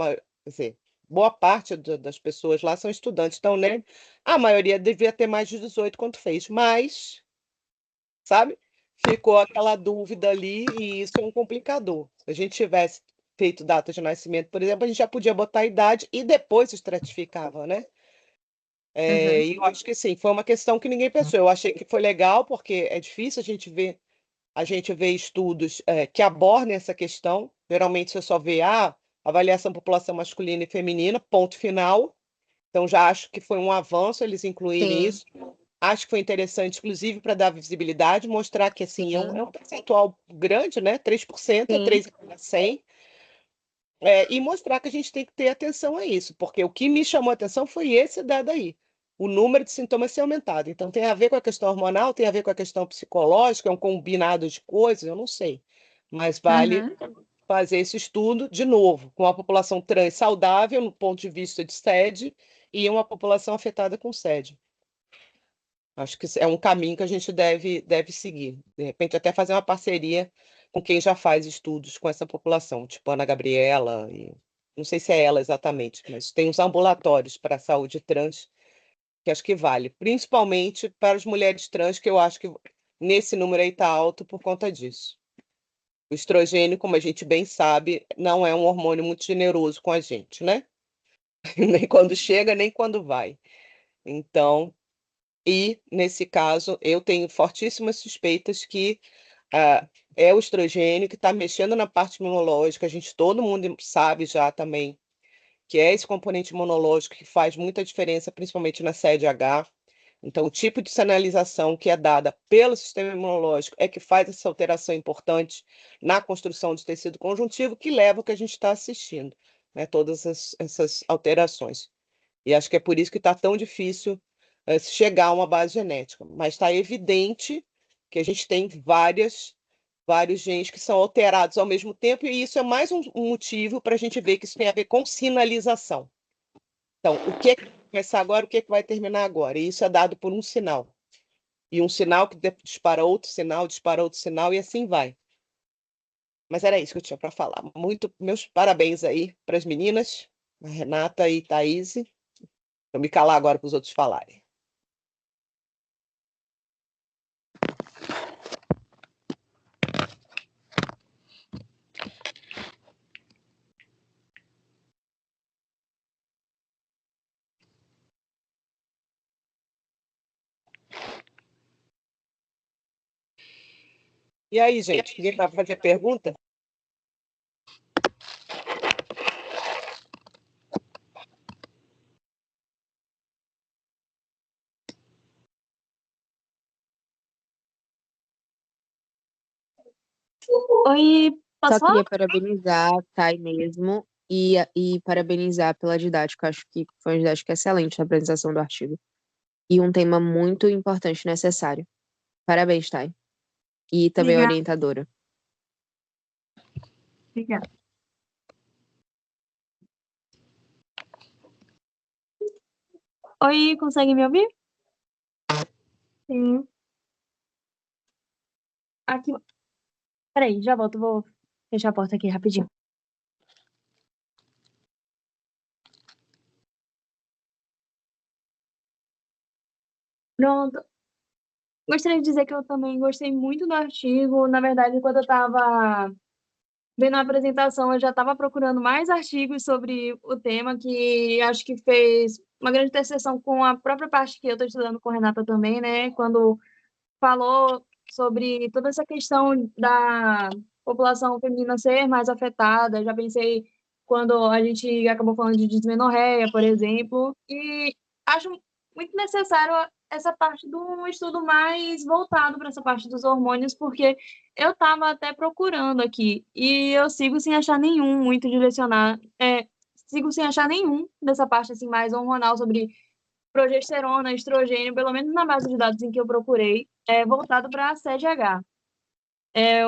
dizer, boa parte das pessoas lá são estudantes, então, né? A maioria devia ter mais de 18 quando fez, mas, sabe? Ficou aquela dúvida ali e isso é um complicador. Se a gente tivesse feito data de nascimento, por exemplo, a gente já podia botar a idade e depois estratificava, né? Uhum. E eu acho que sim, foi uma questão que ninguém pensou. Eu achei que foi legal, porque é difícil a gente vê estudos que abordem essa questão. Geralmente você só vê avaliação população masculina e feminina, ponto final. Então já acho que foi um avanço eles incluírem Sim, isso. Acho que foi interessante, inclusive, para dar visibilidade, mostrar que assim, é sim, um percentual grande, né? 3% é sim. 3 em cada 100. E mostrar que a gente tem que ter atenção a isso, porque o que me chamou a atenção foi esse dado aí. O número de sintomas ser aumentado. Então, tem a ver com a questão hormonal, tem a ver com a questão psicológica, é um combinado de coisas, eu não sei. Mas vale Uhum. fazer esse estudo, de novo, com a população trans saudável, no ponto de vista de SED, e uma população afetada com SED. Acho que é um caminho que a gente deve seguir. De repente, até fazer uma parceria com quem já faz estudos com essa população, tipo a Ana Gabriela, não sei se é ela exatamente, mas tem uns ambulatórios para a saúde trans que acho que vale, principalmente para as mulheres trans, que eu acho que nesse número aí está alto por conta disso. O estrogênio, como a gente bem sabe, não é um hormônio muito generoso com a gente, né? Nem quando chega, nem quando vai. Então, nesse caso, eu tenho fortíssimas suspeitas que é o estrogênio, que está mexendo na parte imunológica. Todo mundo sabe já também que é esse componente imunológico que faz muita diferença, principalmente na CDH. Então, o tipo de sinalização que é dada pelo sistema imunológico é que faz essa alteração importante na construção do tecido conjuntivo, que leva ao que a gente está assistindo, né? Todas essas alterações. E acho que é por isso que está tão difícil chegar a uma base genética. Mas está evidente que a gente tem vários genes que são alterados ao mesmo tempo, e isso é mais um motivo para a gente ver que isso tem a ver com sinalização. Então, o que é que vai começar agora, o que é que vai terminar agora? E isso é dado por um sinal. E um sinal que dispara outro sinal, e assim vai. Mas era isso que eu tinha para falar. Meus parabéns aí para as meninas, a Renata e Thaís. Vou me calar agora para os outros falarem. E aí, gente, ninguém vai fazer pergunta? Oi, posso Só falar? queria parabenizar a Thay mesmo e parabenizar pela didática. Acho que foi uma didática excelente na apresentação do artigo. E um tema muito importante e necessário. Parabéns, Thay. E também a Obrigada. orientadora. Obrigada. Oi, consegue me ouvir? Sim. Aqui. Peraí, já volto, vou fechar a porta aqui rapidinho. Pronto. Gostaria de dizer que eu também gostei muito do artigo. Na verdade, quando eu estava vendo a apresentação, eu já estava procurando mais artigos sobre o tema, que acho que fez uma grande interseção com a própria parte que eu estou estudando com a Renata também, né? Quando falou sobre toda essa questão da população feminina ser mais afetada. Já pensei quando a gente acabou falando de dismenorreia, por exemplo, e acho muito necessário essa parte do estudo mais voltado para essa parte dos hormônios, porque eu estava até procurando aqui e eu sigo sem achar nenhum muito direcionado, sigo sem achar nenhum dessa parte assim mais hormonal sobre progesterona, estrogênio, pelo menos na base de dados em que eu procurei, voltado para a CDH.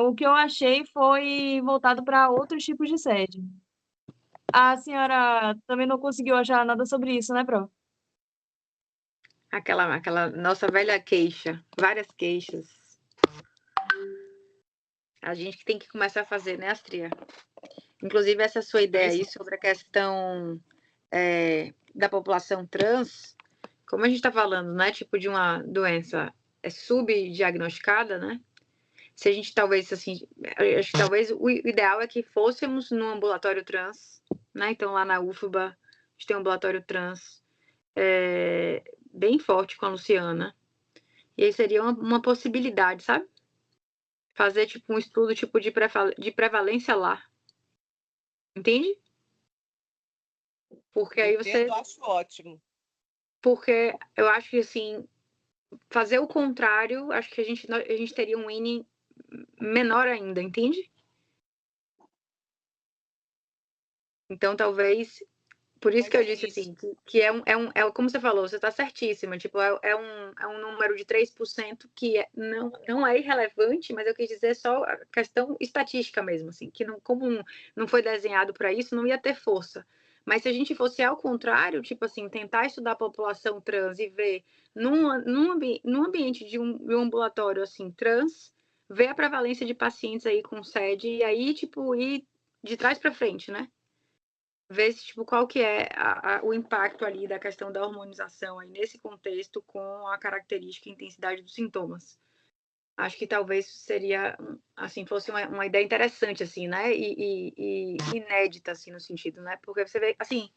O que eu achei foi voltado para outros tipos de sede. A senhora também não conseguiu achar nada sobre isso, né, Pro? Aquela nossa velha queixa. Várias queixas. A gente que tem que começar a fazer, né, Astria? Inclusive, essa sua ideia aí sobre a questão da população trans, como a gente está falando, né, tipo de uma doença subdiagnosticada, né? Se a gente talvez, assim, acho que talvez o ideal é que fôssemos no ambulatório trans, né? Então, lá na UFBA, a gente tem um ambulatório trans bem forte com a Luciana. E aí seria uma possibilidade, sabe? Fazer, tipo, um estudo tipo de prevalência lá. Entende? Porque aí você... Eu acho ótimo. Porque eu acho que, assim, fazer o contrário, acho que a gente teria um N menor ainda, entende? Então, talvez... Por isso que eu disse, assim, que como você falou, você está certíssima, tipo, é um número de 3% que não é irrelevante, mas eu quis dizer só a questão estatística mesmo, assim, que como não foi desenhado para isso, não ia ter força. Mas se a gente fosse ao contrário, tipo assim, tentar estudar a população trans e ver num ambiente de um ambulatório, assim, trans, ver a prevalência de pacientes aí com sede e aí, tipo, ir de trás para frente, né? Ver se, tipo, qual que é o impacto ali da questão da hormonização aí nesse contexto com a característica e intensidade dos sintomas. Acho que talvez seria, assim, fosse uma ideia interessante, assim, né? E inédita, assim, no sentido, né? Porque você vê, assim,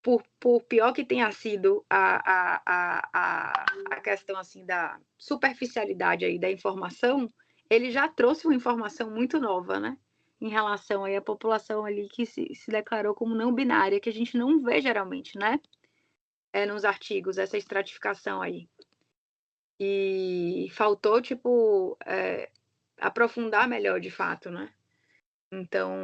por pior que tenha sido a questão, assim, da superficialidade aí da informação, ele já trouxe uma informação muito nova, né? Em relação aí à população ali que se declarou como não binária, que a gente não vê geralmente, né? Nos artigos, essa estratificação aí. E faltou, tipo, aprofundar melhor, de fato, né? Então,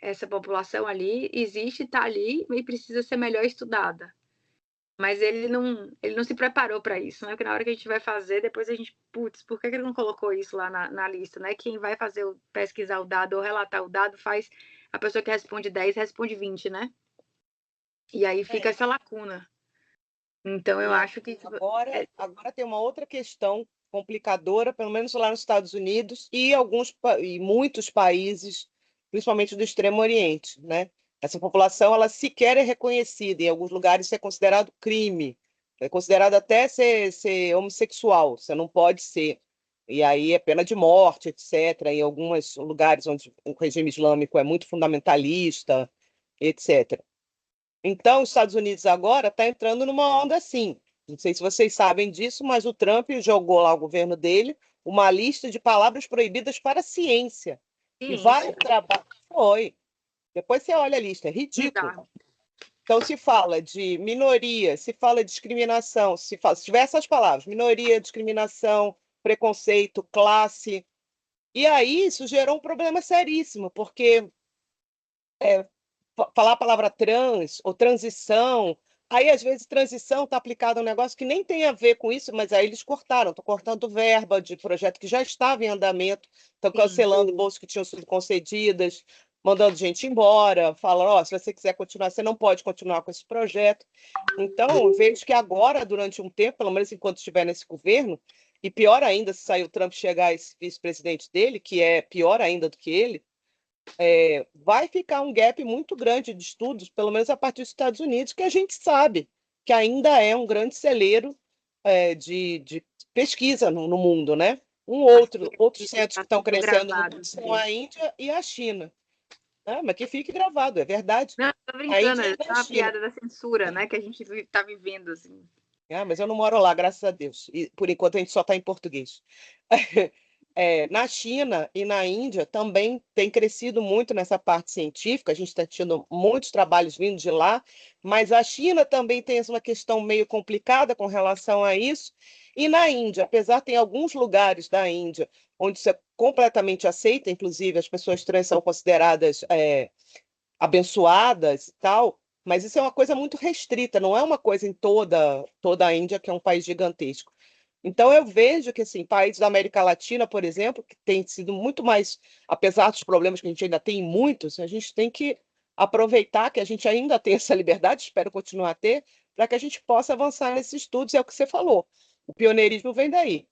essa população ali existe, está ali e precisa ser melhor estudada. Mas ele não se preparou para isso, né? Porque na hora que a gente vai fazer, depois a gente, putz, por que ele não colocou isso lá na lista, né? Quem vai fazer pesquisar o dado ou relatar o dado faz a pessoa que responde 10 responde 20, né? E aí fica essa lacuna. Então, eu acho que... Agora tem uma outra questão complicadora, pelo menos lá nos Estados Unidos e muitos países, principalmente do Extremo Oriente, né? Essa população, ela sequer é reconhecida, em alguns lugares isso é considerado crime, é considerado até ser homossexual, você não pode ser. E aí é pena de morte, etc. Em alguns lugares onde o regime islâmico é muito fundamentalista, etc. Então, os Estados Unidos agora está entrando numa onda assim. Não sei se vocês sabem disso, mas o Trump jogou lá o governo dele uma lista de palavras proibidas para a ciência. E vai trabalhar. Foi. Depois você olha a lista, é ridículo. Então, se fala de minoria, se fala de discriminação, se tiver essas palavras, minoria, discriminação, preconceito, classe. E aí isso gerou um problema seríssimo, porque falar a palavra trans ou transição, aí às vezes transição está aplicada a um negócio que nem tem a ver com isso, mas aí eles cortaram, estão cortando verba de projeto que já estava em andamento, estão cancelando bolsas que tinham sido concedidas, mandando gente embora, falando, ó, se você quiser continuar, você não pode continuar com esse projeto. Então, eu vejo que agora, durante um tempo, pelo menos enquanto estiver nesse governo, e pior ainda se sair o Trump chegar esse vice-presidente dele, que é pior ainda do que ele, vai ficar um gap muito grande de estudos, pelo menos a partir dos Estados Unidos, que a gente sabe que ainda é um grande celeiro de pesquisa no mundo, né? Outros centros que estão crescendo são a Índia e a China. Mas que fique gravado, é verdade. Não, tô brincando, é uma piada da censura, né? Que a gente está vivendo, assim. Mas eu não moro lá, graças a Deus. E, por enquanto, a gente só está em português. Na China e na Índia também tem crescido muito nessa parte científica, a gente está tendo muitos trabalhos vindo de lá, mas a China também tem uma questão meio complicada com relação a isso. E na Índia, apesar de ter alguns lugares da Índia onde isso é completamente aceito, inclusive as pessoas trans são consideradas abençoadas e tal, mas isso é uma coisa muito restrita, não é uma coisa em toda a Índia, que é um país gigantesco. Então, eu vejo que, assim, países da América Latina, por exemplo, que tem sido muito mais, apesar dos problemas que a gente ainda tem muitos, a gente tem que aproveitar que a gente ainda tem essa liberdade, espero continuar a ter, para que a gente possa avançar nesses estudos, é o que você falou. O pioneirismo vem daí.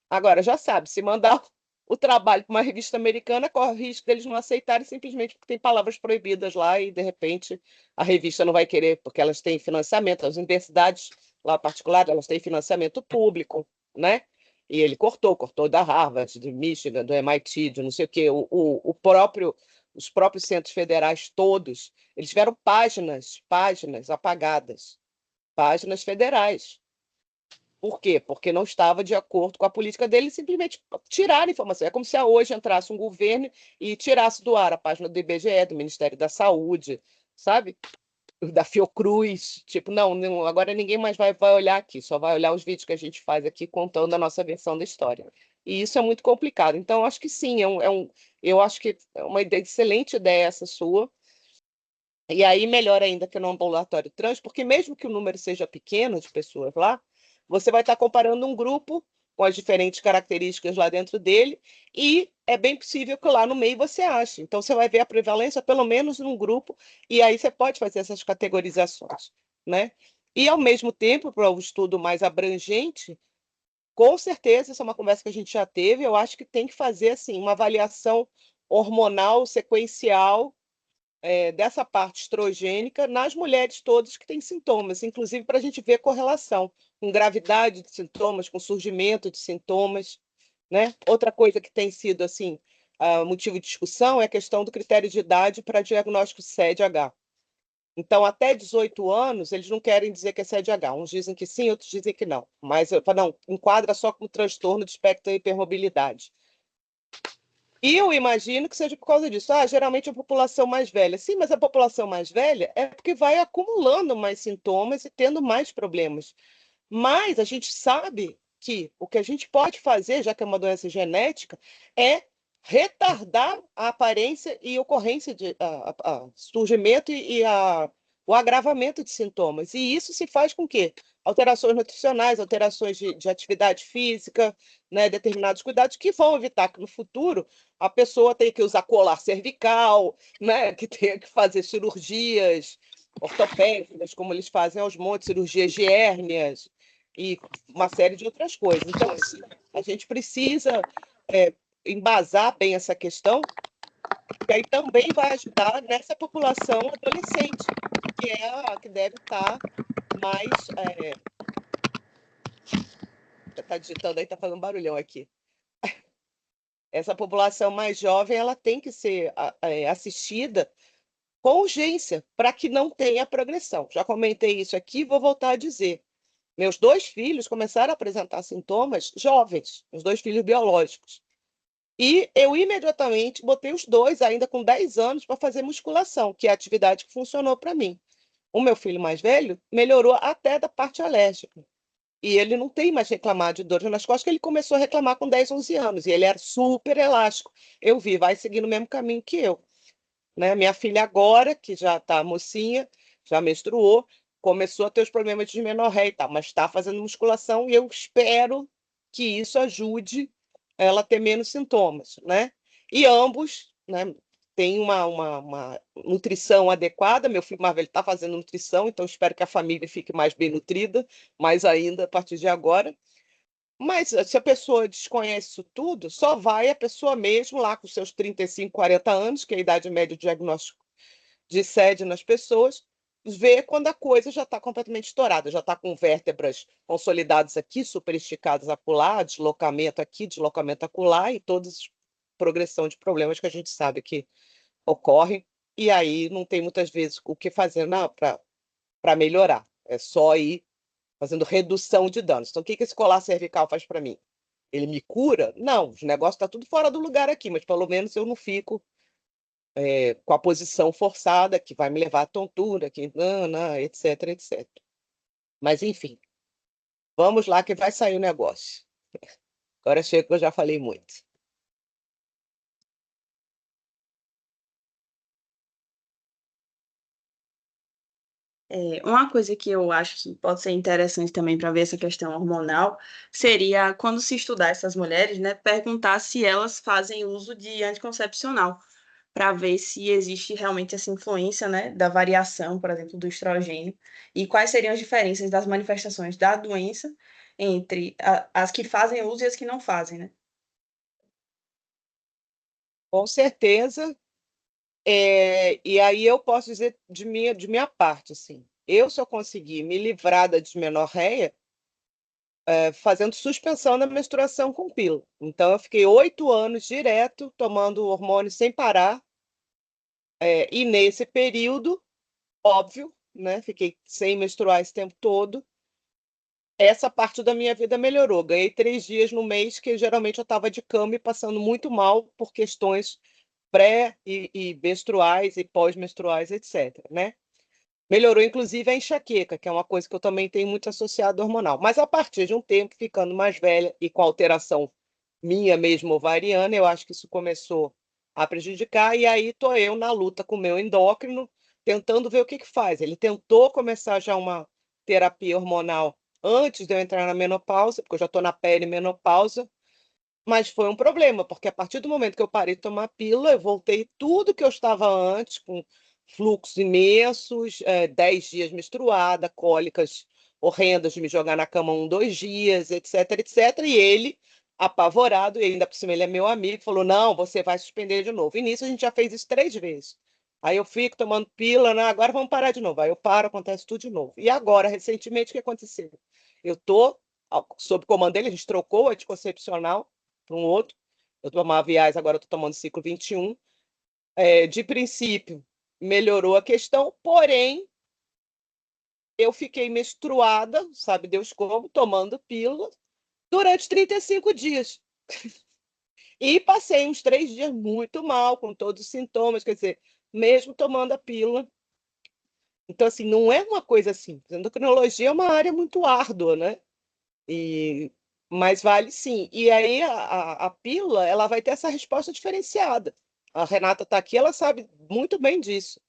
Agora, já sabe, se mandar o trabalho para uma revista americana, corre o risco deles não aceitarem simplesmente porque tem palavras proibidas lá e, de repente, a revista não vai querer, porque elas têm financiamento, as universidades lá particular, elas têm financiamento público, né? E ele cortou da Harvard, do Michigan, do MIT, de não sei o quê. Os próprios centros federais todos, eles tiveram páginas apagadas, páginas federais. Por quê? Porque não estava de acordo com a política dele e simplesmente tiraram a informação. É como se hoje entrasse um governo e tirasse do ar a página do IBGE, do Ministério da Saúde, sabe? Da Fiocruz, tipo, não, agora ninguém mais vai olhar aqui, só vai olhar os vídeos que a gente faz aqui contando a nossa versão da história. E isso é muito complicado. Então, acho que sim, eu acho que é uma excelente ideia essa sua. E aí, melhor ainda que no ambulatório trans, porque mesmo que o número seja pequeno de pessoas lá, você vai estar comparando um grupo com as diferentes características lá dentro dele, e é bem possível que lá no meio você ache. Então, você vai ver a prevalência, pelo menos num grupo, e aí você pode fazer essas categorizações, né? E, ao mesmo tempo, para o estudo mais abrangente, com certeza, essa é uma conversa que a gente já teve, eu acho que tem que fazer, assim, uma avaliação hormonal, sequencial, dessa parte estrogênica nas mulheres todas que têm sintomas, inclusive para a gente ver correlação com gravidade de sintomas, com surgimento de sintomas, né? Outra coisa que tem sido assim motivo de discussão é a questão do critério de idade para diagnóstico CEDH. Então, até 18 anos, eles não querem dizer que é CDH. Uns dizem que sim, outros dizem que não. Mas eu falo, não, enquadra só como transtorno de espectro da hipermobilidade. E eu imagino que seja por causa disso. Geralmente a população mais velha. Sim, mas a população mais velha é porque vai acumulando mais sintomas e tendo mais problemas. Mas a gente sabe que o que a gente pode fazer, já que é uma doença genética, é retardar a aparência e ocorrência de surgimento o agravamento de sintomas. E isso se faz com quê? Alterações nutricionais, alterações de atividade física, né, determinados cuidados que vão evitar que no futuro a pessoa tenha que usar colar cervical, né, que tenha que fazer cirurgias ortopédicas, como eles fazem aos montes, cirurgias de hérnias e uma série de outras coisas. Então, a gente precisa embasar bem essa questão, que aí também vai ajudar nessa população adolescente, que é a que deve estar mais... Está digitando aí, está fazendo um barulhão aqui. Essa população mais jovem, ela tem que ser assistida com urgência, para que não tenha progressão. Já comentei isso aqui, vou voltar a dizer. Meus 2 filhos começaram a apresentar sintomas jovens, os 2 filhos biológicos. E eu imediatamente botei os 2, ainda com 10 anos, para fazer musculação, que é a atividade que funcionou para mim. O meu filho mais velho melhorou até da parte alérgica. E ele não tem mais reclamar de dor nas costas, que ele começou a reclamar com 10, 11 anos. E ele era super elástico. Eu vi, vai seguir no mesmo caminho que eu. Né? Minha filha agora, que já está mocinha, já menstruou, começou a ter os problemas de dismenorreia e tal, mas está fazendo musculação e eu espero que isso ajude ela a ter menos sintomas, né? E ambos, né, têm uma nutrição adequada. Meu filho mais velho está fazendo nutrição, então espero que a família fique mais bem nutrida, mais ainda a partir de agora. Mas se a pessoa desconhece isso tudo, só vai a pessoa mesmo lá com seus 35, 40 anos, que é a idade média de diagnóstico de SED nas pessoas, ver quando a coisa já está completamente estourada, já está com vértebras consolidadas aqui, super esticadas acolá, deslocamento aqui, deslocamento acolá, e toda progressão de problemas que a gente sabe que ocorrem, e aí não tem muitas vezes o que fazer para melhorar. É só ir fazendo redução de danos. Então, o que esse colar cervical faz para mim? Ele me cura? Não, os negócios estão tudo fora do lugar aqui, mas pelo menos eu não fico com a posição forçada, que vai me levar à tontura, etc, etc. Mas, enfim, vamos lá que vai sair o negócio. Agora chega que eu já falei muito. Uma coisa que eu acho que pode ser interessante também para ver essa questão hormonal seria, quando se estudar essas mulheres, né, perguntar se elas fazem uso de anticoncepcional, para ver se existe realmente essa influência, né, da variação, por exemplo, do estrogênio, e quais seriam as diferenças das manifestações da doença entre as que fazem uso e as que não fazem, né? Com certeza. E aí eu posso dizer de minha parte, assim, eu só consegui me livrar da dismenorreia fazendo suspensão da menstruação com pílula. Então, eu fiquei 8 anos direto tomando hormônio sem parar, e nesse período, óbvio, né, fiquei sem menstruar esse tempo todo, essa parte da minha vida melhorou. Ganhei 3 dias no mês, que geralmente eu estava de cama e passando muito mal por questões pré e menstruais e pós-menstruais, etc, né? Melhorou, inclusive, a enxaqueca, que é uma coisa que eu também tenho muito associado ao hormonal. Mas a partir de um tempo, ficando mais velha e com alteração minha mesmo ovariana, eu acho que isso começou a prejudicar, e aí estou eu na luta com o meu endócrino, tentando ver o que faz. Ele tentou começar já uma terapia hormonal antes de eu entrar na menopausa, porque eu já estou na perimenopausa, mas foi um problema, porque a partir do momento que eu parei de tomar pílula, eu voltei tudo que eu estava antes, com fluxos imensos, 10 dias menstruada, cólicas horrendas de me jogar na cama 1, 2 dias, etc, etc. E ele, apavorado, e ainda por cima ele é meu amigo, falou, não, você vai suspender de novo. E nisso a gente já fez isso 3 vezes. Aí eu fico tomando pílula, né? Agora vamos parar de novo. Aí eu paro, acontece tudo de novo. E agora, recentemente, o que aconteceu? Eu estou sob comando dele, a gente trocou o anticoncepcional para um outro. Eu tomava Viais, agora eu estou tomando ciclo 21. De princípio, melhorou a questão, porém, eu fiquei menstruada, sabe Deus como, tomando pílula, durante 35 dias. E passei uns 3 dias muito mal, com todos os sintomas, quer dizer, mesmo tomando a pílula. Então, assim, não é uma coisa simples. A endocrinologia é uma área muito árdua, né? Mas vale sim. E aí a pílula, ela vai ter essa resposta diferenciada. A Renata está aqui, ela sabe muito bem disso.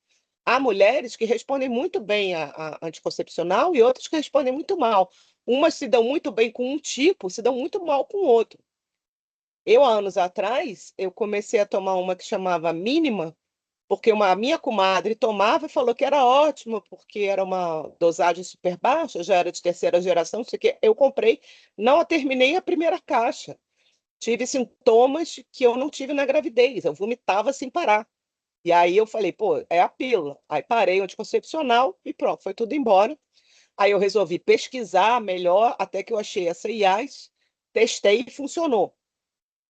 Há mulheres que respondem muito bem a anticoncepcional e outras que respondem muito mal. Umas se dão muito bem com um tipo, se dão muito mal com o outro. Eu, há anos atrás, eu comecei a tomar uma que chamava Mínima, porque a minha comadre tomava e falou que era ótimo, porque era uma dosagem super baixa, já era de terceira geração, não sei o quê. Eu comprei, não terminei a primeira caixa. Tive sintomas que eu não tive na gravidez, eu vomitava sem parar. E aí eu falei, pô, é a pílula. Aí parei o anticoncepcional e pronto, foi tudo embora. Aí eu resolvi pesquisar melhor, até que eu achei essa IAS, testei e funcionou.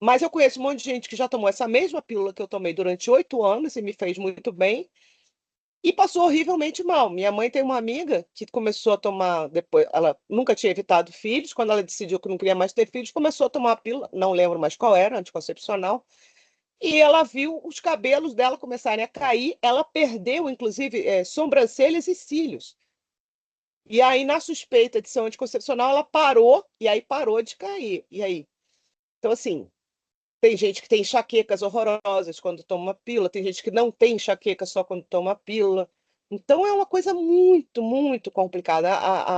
Mas eu conheço um monte de gente que já tomou essa mesma pílula que eu tomei durante 8 anos e me fez muito bem e passou horrivelmente mal. Minha mãe tem uma amiga que começou a tomar depois, ela nunca tinha evitado filhos, quando ela decidiu que não queria mais ter filhos, começou a tomar a pílula, não lembro mais qual era, anticoncepcional, e ela viu os cabelos dela começarem a cair, ela perdeu, inclusive, sobrancelhas e cílios. E aí, na suspeita de ser anticoncepcional, ela parou, e aí parou de cair. E aí? Então, assim, tem gente que tem enxaquecas horrorosas quando toma pílula, tem gente que não tem enxaqueca só quando toma pílula. Então é uma coisa muito, muito complicada.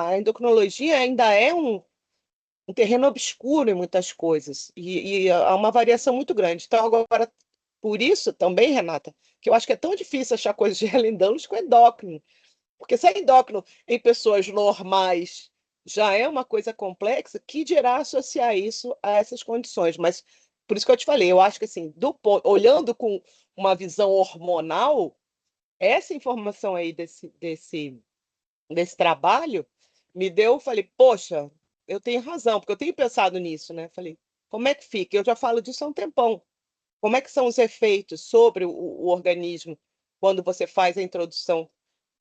A endocrinologia ainda é um terreno obscuro em muitas coisas e há uma variação muito grande. Então, agora, por isso também, Renata, que eu acho que é tão difícil achar coisas de Ehlers-Danlos com endócrino. Porque se é endócrino em pessoas normais já é uma coisa complexa, que dirá associar isso a essas condições? Mas por isso que eu te falei, eu acho que assim, olhando com uma visão hormonal, essa informação aí desse trabalho me deu, falei, poxa, eu tenho razão, porque eu tenho pensado nisso, né? Falei, como é que fica? Eu já falo disso há um tempão. Como é que são os efeitos sobre o organismo quando você faz a introdução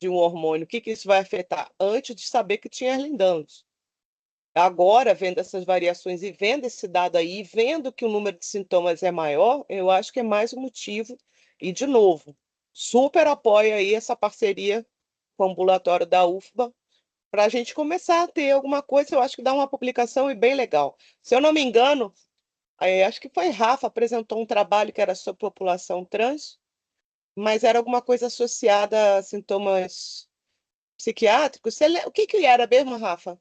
de um hormônio? O que isso vai afetar? Antes de saber que tinha Ehlers-Danlos. Agora, vendo essas variações e vendo esse dado aí, vendo que o número de sintomas é maior, eu acho que é mais um motivo. E, de novo, super apoio aí essa parceria com o ambulatório da UFBA para a gente começar a ter alguma coisa. Eu acho que dá uma publicação e bem legal. Se eu não me engano, acho que foi Rafa, apresentou um trabalho que era sobre população trans, mas era alguma coisa associada a sintomas psiquiátricos. O que era mesmo, Rafa?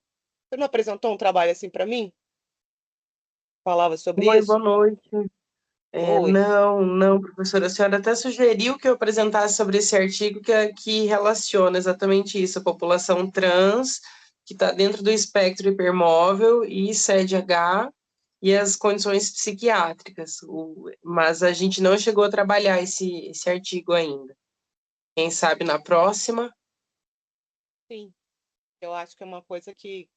Você não apresentou um trabalho assim para mim? Falava sobre Oi, boa isso? noite. Oi. Não, professora. A senhora até sugeriu que eu apresentasse sobre esse artigo que relaciona exatamente isso, a população trans, que está dentro do espectro hipermóvel e SEDH e as condições psiquiátricas. Mas a gente não chegou a trabalhar esse artigo ainda. Quem sabe na próxima? Sim, eu acho que é uma coisa que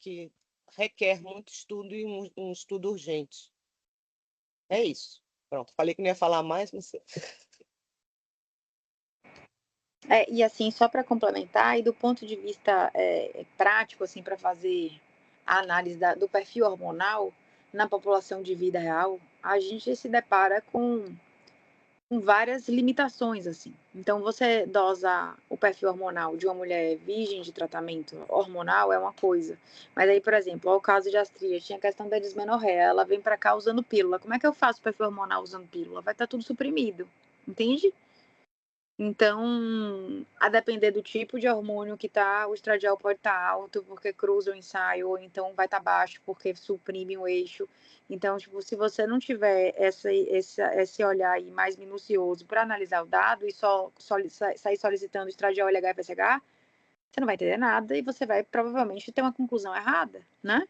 requer muito estudo e um estudo urgente. É isso. Pronto, falei que não ia falar mais, mas E assim, só para complementar, e do ponto de vista prático, assim, para fazer a análise do perfil hormonal na população de vida real, a gente se depara com várias limitações, assim. Então, você dosar o perfil hormonal de uma mulher virgem de tratamento hormonal é uma coisa. Mas aí, por exemplo, ao caso de Astrid, tinha a questão da dismenorreia, ela vem para cá usando pílula. Como é que eu faço o perfil hormonal usando pílula? Vai estar tudo suprimido, entende? Então, a depender do tipo de hormônio que tá, o estradiol pode estar alto porque cruza o ensaio, ou então vai estar baixo porque suprime o eixo. Então, tipo, se você não tiver esse olhar aí mais minucioso para analisar o dado e só sair solicitando estradiol LH e FSH, você não vai entender nada e você vai provavelmente ter uma conclusão errada, né?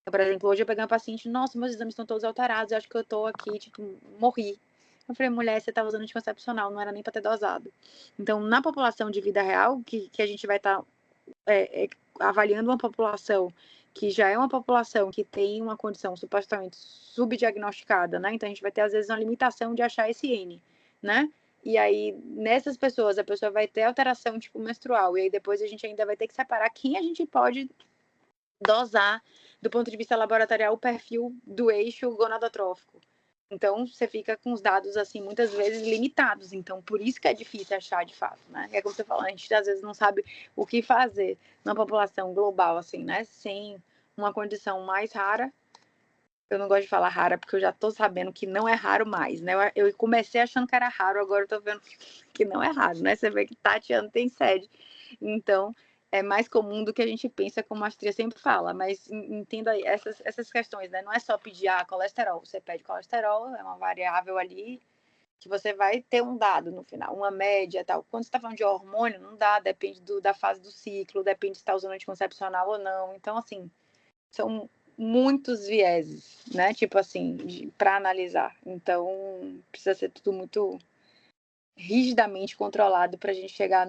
Então, por exemplo, hoje eu peguei uma paciente, nossa, meus exames estão todos alterados, eu acho que eu tô aqui, tipo, morri. Eu falei, mulher, você tá usando anticoncepcional, não era nem para ter dosado. Então, na população de vida real, que a gente vai estar avaliando uma população que já é uma população que tem uma condição supostamente subdiagnosticada, né? Então, a gente vai ter, às vezes, uma limitação de achar esse N, né? E aí, nessas pessoas, a pessoa vai ter alteração, tipo, menstrual. E aí, depois a gente ainda vai ter que separar quem a gente pode dosar, do ponto de vista laboratorial, o perfil do eixo gonadotrófico. Então, você fica com os dados, assim, muitas vezes limitados. Então, por isso que é difícil achar, de fato, né? É como você falou, a gente às vezes não sabe o que fazer na população global, assim, né? Sem uma condição mais rara. Eu não gosto de falar rara, porque eu já tô sabendo que não é raro mais, né? Eu comecei achando que era raro, agora eu tô vendo que não é raro, né? Você vê que Tatiana tem sede. Então, é mais comum do que a gente pensa, como a Astria sempre fala. Mas entenda aí essas questões, né? Não é só pedir colesterol. Você pede colesterol, é uma variável ali que você vai ter um dado no final, uma média tal. Quando você está falando de hormônio, não dá, depende da fase do ciclo, depende se está usando anticoncepcional ou não. Então, assim, são muitos vieses, né? Tipo assim, para analisar. Então, precisa ser tudo muito rigidamente controlado para a gente chegar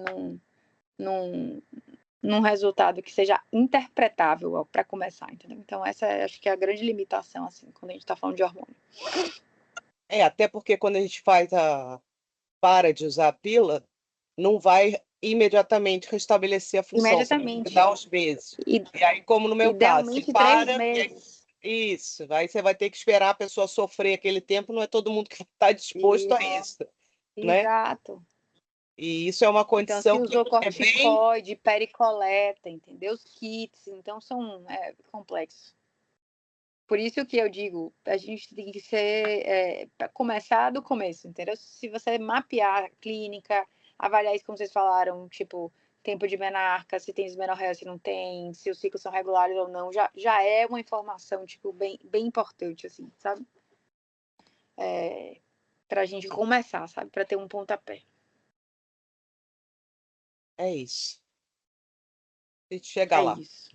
num resultado que seja interpretável para começar, entendeu? Então, essa acho que é a grande limitação, assim, quando a gente está falando de hormônio. Até porque quando a gente para de usar a pílula, não vai imediatamente restabelecer a função. Você vai ter que Imediatamente. dar uns meses. E aí, como no meu caso, você Idealmente, para, 3 meses. Isso, aí você vai ter que esperar a pessoa sofrer aquele tempo, não é todo mundo que está disposto a isso, né? Exato. E isso é uma Então, condição se usou que é bem... corticoide, pericoleta, entendeu? Os kits, então são complexos. Por isso que eu digo, a gente tem que ser, para começar do começo, entendeu? Se você mapear a clínica, avaliar isso como vocês falaram, tipo, tempo de menarca, se tem dismenorreia, se não tem, se os ciclos são regulares ou não, já é uma informação, tipo, bem, bem importante, assim, sabe? Pra gente começar, sabe? Pra ter um pontapé. É isso. A gente chega lá. Isso.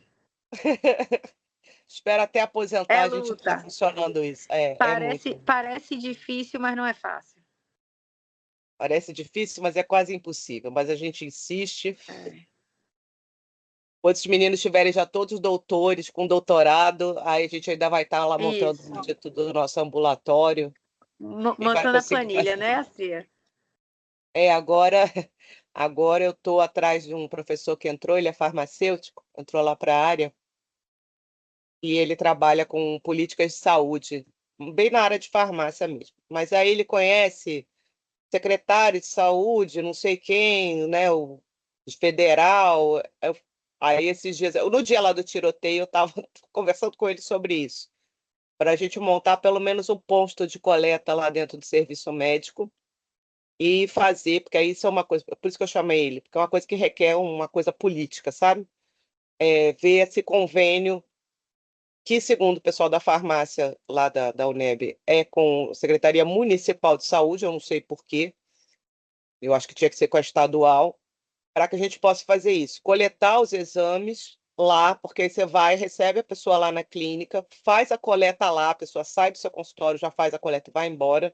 Espero até aposentar a gente luta. tá funcionando isso. Parece difícil, mas não é fácil. Parece difícil, mas é quase impossível. Mas a gente insiste. É. Quando os meninos estiverem já todos doutores, com doutorado, aí a gente ainda vai estar lá montando o budget do nosso ambulatório. Montando a planilha, né, Astria? Agora eu estou atrás de um professor que entrou, ele é farmacêutico, entrou lá para a área, e ele trabalha com políticas de saúde, bem na área de farmácia mesmo. Mas aí ele conhece secretário de saúde, não sei quem, né, o federal. Aí esses dias, no dia lá do tiroteio, eu estava conversando com ele sobre isso, para a gente montar pelo menos um posto de coleta lá dentro do serviço médico e fazer, porque aí isso é uma coisa, por isso que eu chamei ele, porque é uma coisa que requer uma coisa política, sabe? Ver esse convênio que, segundo o pessoal da farmácia lá da UNEB, é com a Secretaria Municipal de Saúde, eu não sei por quê, eu acho que tinha que ser com a estadual, para que a gente possa fazer isso, coletar os exames lá, porque aí você vai, recebe a pessoa lá na clínica, faz a coleta lá, a pessoa sai do seu consultório, já faz a coleta e vai embora.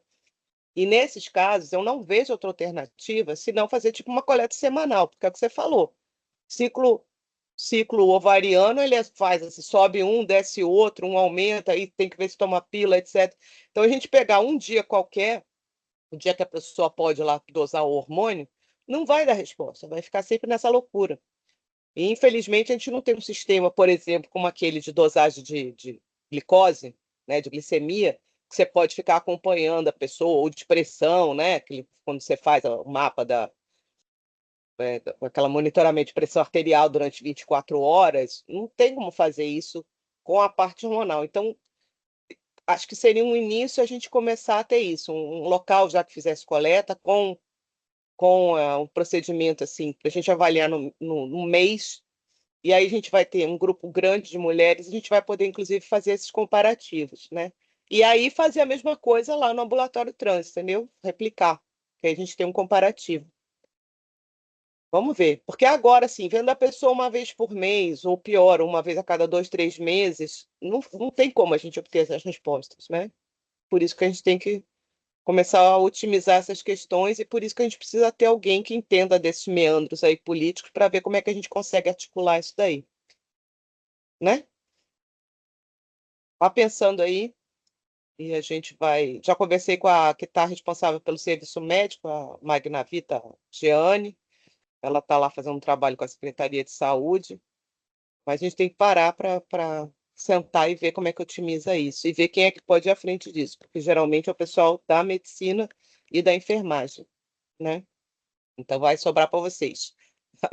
E nesses casos, eu não vejo outra alternativa senão fazer tipo uma coleta semanal, porque é o que você falou. Ciclo ovariano, ele faz assim, sobe um, desce outro, um aumenta, aí tem que ver se toma pílula, etc. Então, a gente pegar um dia qualquer, o dia que a pessoa pode ir lá dosar o hormônio, não vai dar resposta, vai ficar sempre nessa loucura. E, infelizmente, a gente não tem um sistema, por exemplo, como aquele de dosagem de glicose, né, de glicemia, que você pode ficar acompanhando a pessoa, ou de pressão, né, quando você faz o mapa aquela monitoramento de pressão arterial durante 24 horas, não tem como fazer isso com a parte hormonal. Então, acho que seria um início a gente começar a ter isso, um local já que fizesse coleta com um procedimento assim, para a gente avaliar no mês, e aí a gente vai ter um grupo grande de mulheres, a gente vai poder, inclusive, fazer esses comparativos, né? E aí fazer a mesma coisa lá no ambulatório trans, entendeu? Replicar, que aí a gente tem um comparativo. Vamos ver, porque agora, assim, vendo a pessoa uma vez por mês, ou pior, uma vez a cada 2, 3 meses, não tem como a gente obter essas respostas, né? Por isso que a gente tem que começar a otimizar essas questões e por isso que a gente precisa ter alguém que entenda desses meandros aí políticos para ver como é que a gente consegue articular isso daí, né? Vá pensando aí. E a gente vai. Já conversei com a que está responsável pelo serviço médico, a Magnavita Gianni. Ela está lá fazendo um trabalho com a Secretaria de Saúde. Mas a gente tem que parar para sentar e ver como é que otimiza isso. E ver quem é que pode ir à frente disso. Porque geralmente é o pessoal da medicina e da enfermagem, né? Então vai sobrar para vocês.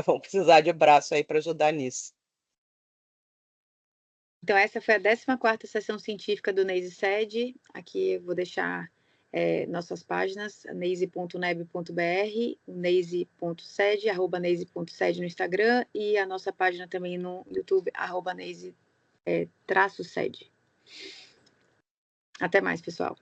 Vão precisar de braço aí para ajudar nisso. Então, essa foi a 14ª sessão científica do NEISE SED. Aqui eu vou deixar nossas páginas, neise.neb.br, neise.sed, @neise.sed no Instagram, e a nossa página também no YouTube, @neise-sed. Até mais, pessoal.